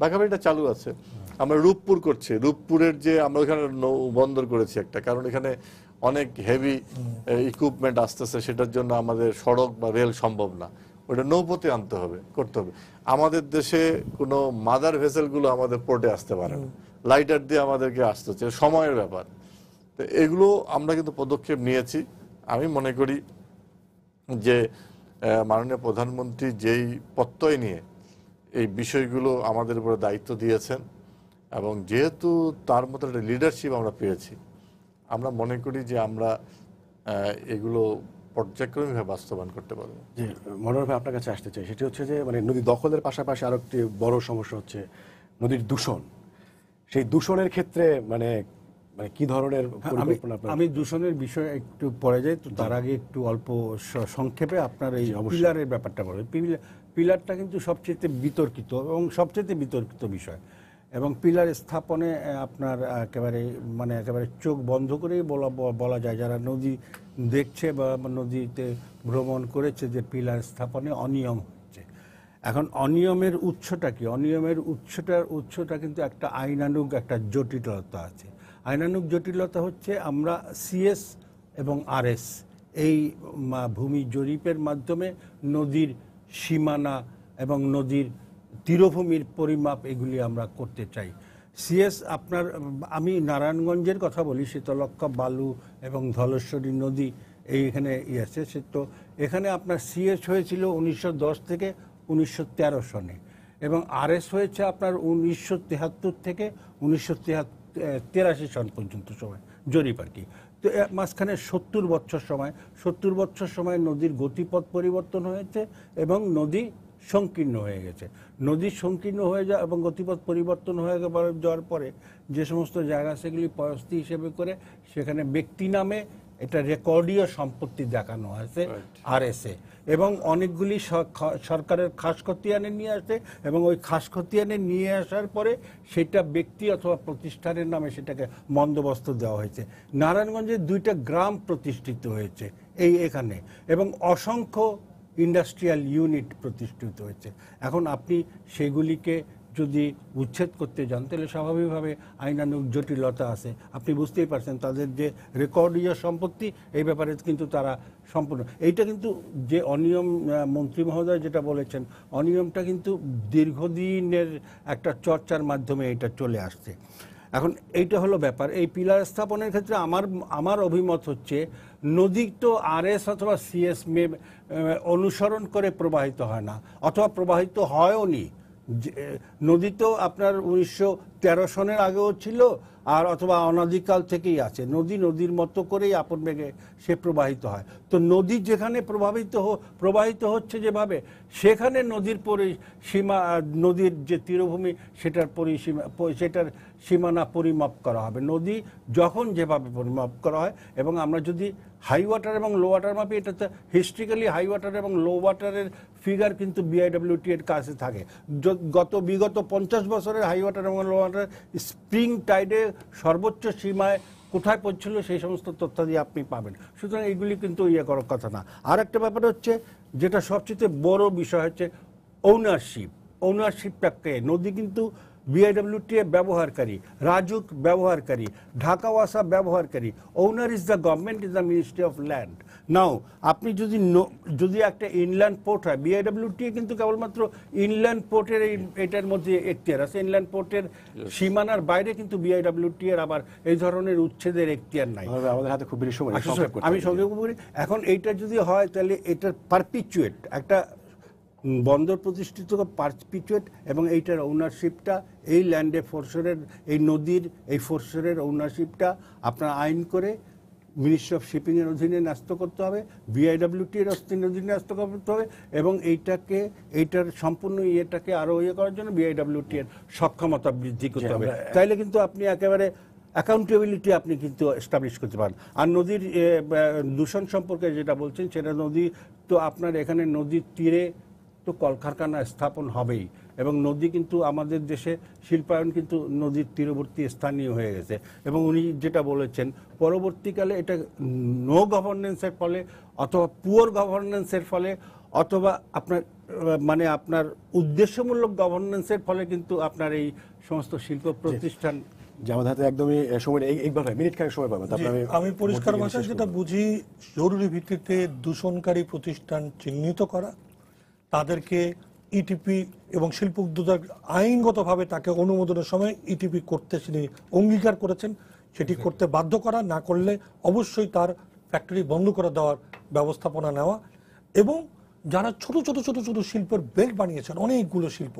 বাঘাবাড়িটা চালু আছে। আমরা রূপপুর করছি, রূপপুরের যে আমরা ওখানে বন্দর করেছি একটা, কারণ এখানে অনেক হেভি ইকুইপমেন্ট আসতেছে, সেটার জন্য আমাদের সড়ক বা রেল সম্ভব না, ওটা নৌপথে আনতে হবে, করতে হবে। আমাদের দেশে কোনো মাদার ভেসেলগুলো আমাদের পোর্টে আসতে পারে না, লাইটার দিয়ে আমাদেরকে আসতে হচ্ছে, সময়ের ব্যাপার। তো এগুলো আমরা কিন্তু পদক্ষেপ নিয়েছি। আমি মনে করি যে মাননীয় প্রধানমন্ত্রী যেই প্রত্যয় নিয়ে এই বিষয়গুলো আমাদের উপরে দায়িত্ব দিয়েছেন, এবং যেহেতু তার মতো একটা লিডারশিপ আমরা পেয়েছি, আমরা মনে করি যে আমরা এগুলো পর্যায়ক্রমিকভাবে বাস্তবায়ন করতে পারবো। যে মনোহর ভাই আপনার কাছে আসতে চাই, সেটি হচ্ছে যে মানে নদী দখলের পাশাপাশি আরো একটি বড় সমস্যা হচ্ছে নদীর দূষণ। সেই দূষণের ক্ষেত্রে মানে কি ধরনের পরিকল্পনা আপনার? আমি দূষণের বিষয়ে একটু পরে যাই, তো তার আগে একটু অল্প সংক্ষেপে আপনার এই পিলারের ব্যাপারটা বলবেন। পিলারটা কিন্তু সবচেয়ে বিতর্কিত এবং সবচেয়ে বিতর্কিত বিষয়, এবং পিলার স্থাপনে আপনার একেবারে চোখ বন্ধ করেই বলা যায়, যারা নদী দেখছে বা নদীতে ভ্রমণ করেছে, যে পিলার স্থাপনে অনিয়ম হচ্ছে। এখন অনিয়মের উৎসটা কি? অনিয়মের উৎসটা কিন্তু একটা আইনানুগ একটা জটিলতা আছে। আইনানুগ জটিলতা হচ্ছে আমরা সিএস এবং আরএস এই ভূমি জরিপের মাধ্যমে নদীর সীমানা এবং নদীর তীরভূমির পরিমাপ এগুলি আমরা করতে চাই। সিএস আপনার, আমি নারায়ণগঞ্জের কথা বলি, শীতলক্ষ্যা, বালু এবং ধলেশ্বরী নদী এইখানে আছে, সে তো এখানে আপনার সিএস হয়েছিল 1910 থেকে 1913 সনে, এবং আরএস হয়েছে আপনার 1973 থেকে 1983 সন পর্যন্ত সময় জরিপ আর কি। তো মাঝখানে 70 বছর সময় নদীর গতিপথ পরিবর্তন হয়েছে এবং নদী সংকীর্ণ হয়ে গেছে। নদী সংকীর্ণ হয়ে যায় এবং গতিপথ পরিবর্তন হয়ে যাওয়ার পরে যে সমস্ত জায়গা সেগুলি পয়স্তি হিসেবে করে সেখানে ব্যক্তি নামে এটা রেকর্ডীয় সম্পত্তি দেখানো হয়েছে আরএসএ, এবং অনেকগুলি সরকারের খাস খতিয়ানে নিয়ে আসে, এবং ওই খাস খতিয়ানে নিয়ে আসার পরে সেটা ব্যক্তি অথবা প্রতিষ্ঠানের নামে সেটাকে বন্দোবস্ত দেওয়া হয়েছে। নারায়ণগঞ্জে 2টা গ্রাম প্রতিষ্ঠিত হয়েছে এখানে, এবং অসংখ্য ইন্ডাস্ট্রিয়াল ইউনিট প্রতিষ্ঠিত হয়েছে। এখন আপনি সেগুলিকে যদি উচ্ছেদ করতে যান তাহলে স্বাভাবিকভাবে আইনানুগ জটিলতা আছে। আপনি বুঝতেই পারছেন তাদের যে রেকর্ডীয় সম্পত্তি এই ব্যাপারে কিন্তু তারা সম্পূর্ণ, এইটা কিন্তু যে অনিয়ম মন্ত্রী মহোদয় যেটা বলেছেন, অনিয়মটা কিন্তু দীর্ঘদিনের একটা চর্চার মাধ্যমে এটা চলে আসছে। এখন এইটা হলো ব্যাপার। এই পিলার স্থাপনের ক্ষেত্রে আমার অভিমত হচ্ছে নদী তো আরএস অথবা সিএস অনুসরণ করে প্রবাহিত হয় না, অথবা প্রবাহিত হয়ও নি। নদী তো আপনার 1913 সনের আগেও ছিল, আর অথবা অনাদিকাল থেকেই আছে। নদীর মতো করেই আপন বেগে সে প্রবাহিত হয়। তো নদী যেখানে প্রবাহিত হচ্ছে যেভাবে, সেখানে নদীর যে তীরভূমি সেটার সীমানা পরিমাপ করা হবে। নদী যখন যেভাবে পরিমাপ করা হয়, এবং আমরা যদি হাই ওয়াটার এবং লো ওয়াটার মাপি, এটাতে হিস্ট্রিক্যালি হাই ওয়াটার এবং লো ওয়াটারের ফিগার কিন্তু বিআইডব্লিউটি এর কাছে থাকে। বিগত 50 বছরের হাই ওয়াটার এবং লো ওয়াটার স্প্রিং টাইডে সর্বোচ্চ সীমায় কোথায় পৌঁছছিল সেই সমস্ত তথ্যাদি আপনি পাবেন। সুতরাং এগুলি কিন্তু করার কথা না। আর একটা ব্যাপার হচ্ছে, যেটা সবচেয়ে বড় বিষয় হচ্ছে ওনারশিপটাকে। নদী কিন্তু বিআইডব্লিউটিএ ব্যবহারকারী, রাজুক ব্যবহারকারী, ঢাকা ওয়াসা ব্যবহারকারী। Owner is the government, is the ministry of land. Now আপনি যদি একটা ইনল্যান্ড পোর্ট হয়, বিআইডব্লিউটিএ কিন্তু কেবলমাত্র ইনল্যান্ড পোর্টের এটার মধ্যে এখতিয়ার আছে। ইনল্যান্ড পোর্টের সীমানার বাইরে কিন্তু বিআইডব্লিউটিএ এর আবার এই ধরনের উচ্ছেদের এখতিয়ার নাই। আমাদের হাতে খুব বেশি সময়, আমি সংক্ষেপ করি। এখন এইটা যদি হয় তাহলে এটার পারপিচুয়েট একটা বন্দর প্রতিষ্ঠিত পারপিচুয়েট, এবং এইটার ওনারশিপটা এই ল্যান্ডে ফোরশোরের, এই নদীর এই ফোরশোরের ওনারশিপটা আপনার আইন করে মিনিস্ট্রি অফ শিপিংয়ের অধীনে ন্যস্ত করতে হবে, বিআইডব্লিউটির অধীনে ন্যস্ত করতে হবে, এবং এইটার সম্পূর্ণ আরও করার জন্য বিআইডব্লিউটি এর সক্ষমতা বৃদ্ধি করতে হবে। তাইলে কিন্তু আপনি একেবারে অ্যাকাউন্টেবিলিটি আপনি কিন্তু এস্টাবলিশ করতে পারেন। আর নদীর দূষণ সম্পর্কে যেটা বলছেন, সেটা নদী তো আপনার এখানে নদীর তীরে তো কলকারখানা স্থাপন হবেই, এবং নদী কিন্তু আমাদের দেশে শিল্পায়ন কিন্তু নদীর তীরবর্তী স্থানীয় হয়ে গেছে। এবং উনি যেটা বলেছেন, পরবর্তীকালে এটা নো গভর্নেন্সের ফলে অথবা পুয়ার গভর্নেন্সের ফলে অথবা আপনার মানে আপনার উদ্দেশ্যমূলক গভর্নেন্সের ফলে কিন্তু আপনার এই সমস্ত শিল্প প্রতিষ্ঠান যে আমাদের হাতে একদমই সময় নেই, এইভাবে মিনিট খানেক সময় পাবেন। তারপরে আমি পরিষ্কার ভাষায় যেটা বুঝি, জরুরি ভিত্তিতে দূষণকারী প্রতিষ্ঠান চিহ্নিত করা, তাদেরকে ইটিপি এবং শিল্প উদ্যোগ আইনগতভাবে তাকে অনুমোদনের সময় ইটিপি করতে তিনি অঙ্গীকার করেছেন, সেটি করতে বাধ্য করা, না করলে অবশ্যই তার ফ্যাক্টরি বন্ধ করে দেওয়ার ব্যবস্থাপনা নেওয়া, এবং যারা ছোট ছোট ছোট ছোট শিল্পের বেল্ট বানিয়েছেন, অনেকগুলো শিল্প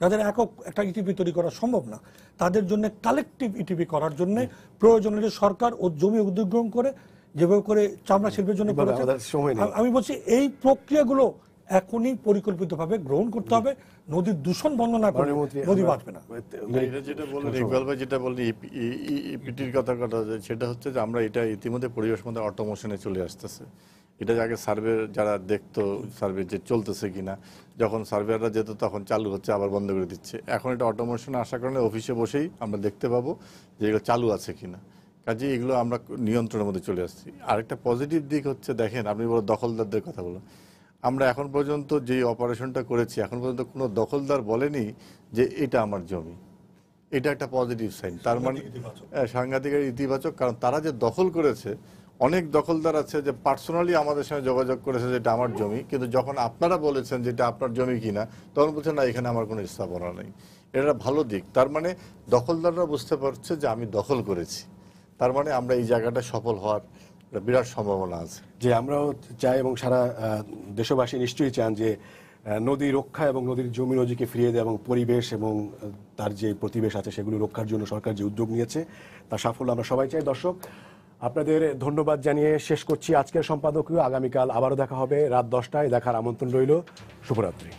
যাদের একক একটা ইটিপি তৈরি করা সম্ভব না, তাদের জন্য কালেকটিভ ইটিপি করার জন্য প্রয়োজন হলে সরকার ও জমি অধিগ্রহণ করে যেভাবে করে চামড়া শিল্পের জন্য করেছে। আমি বলছি এই প্রক্রিয়াগুলো এখনই পরিকল্পিতভাবে গ্রহণ করতে হবে। নদীর দূষণ বন্ধ না করে নদী বাঁচবে না। এটা যেটা বললেন ইকবাল ভাই, যেটা বললেন ইপিটির কথা সেটা হচ্ছে যে আমরা এটা ইতিমধ্যে পরিবেশ মধ্যে অটোমোশনে চলে আসতেছে। এটা আগে সার্ভে যারা দেখতো, সার্ভে যে চলতেছে কিনা, যখন সার্ভেয়াররা যেত তখন চালু হচ্ছে আবার বন্ধ করে দিচ্ছে। এখন এটা অটোমোশনে আসার কারণে অফিসে বসেই আমরা দেখতে পাবো যে এগুলো চালু আছে কিনা। কাজে এগুলো আমরা নিয়ন্ত্রণের মধ্যে চলে আসছি। আরেকটা পজিটিভ দিক হচ্ছে, দেখেন আপনি বলো দখলদারদের কথা বলো, আমরা এখন পর্যন্ত যে অপারেশনটা করেছি এখন পর্যন্ত কোনো দখলদার বলেনি যে এটা আমার জমি। এটা একটা পজিটিভ সাইন। তার মানে সাংঘাতিক ইতিবাচক, কারণ তারা যে দখল করেছে, অনেক দখলদার আছে যে পার্সোনালি আমাদের সঙ্গে যোগাযোগ করেছে যে এটা আমার জমি, কিন্তু যখন আপনারা বলেছেন যে এটা আপনার জমি কিনা, তখন বলছেন না এখানে আমার কোনো স্থাপনা নেই। এটা ভালো দিক। তার মানে দখলদাররা বুঝতে পারছে যে আমি দখল করেছি, তার মানে আমরা এই জায়গাটা সফল হওয়ার বিরাট সম্ভাবনা আছে। যে আমরাও চাই এবং সারা দেশবাসী নিশ্চয়ই চান যে নদী রক্ষা এবং নদীর জমি নদীকে ফিরিয়ে দেওয়া এবং পরিবেশ এবং তার যে প্রতিবেশ আছে সেগুলো রক্ষার জন্য সরকার যে উদ্যোগ নিয়েছে তার সাফল্য আমরা সবাই চাই। দর্শক, আপনাদের ধন্যবাদ জানিয়ে শেষ করছি আজকের সম্পাদকীয়। আগামীকাল আবারও দেখা হবে রাত 10টায়। দেখার আমন্ত্রণ রইল। শুভরাত্রি।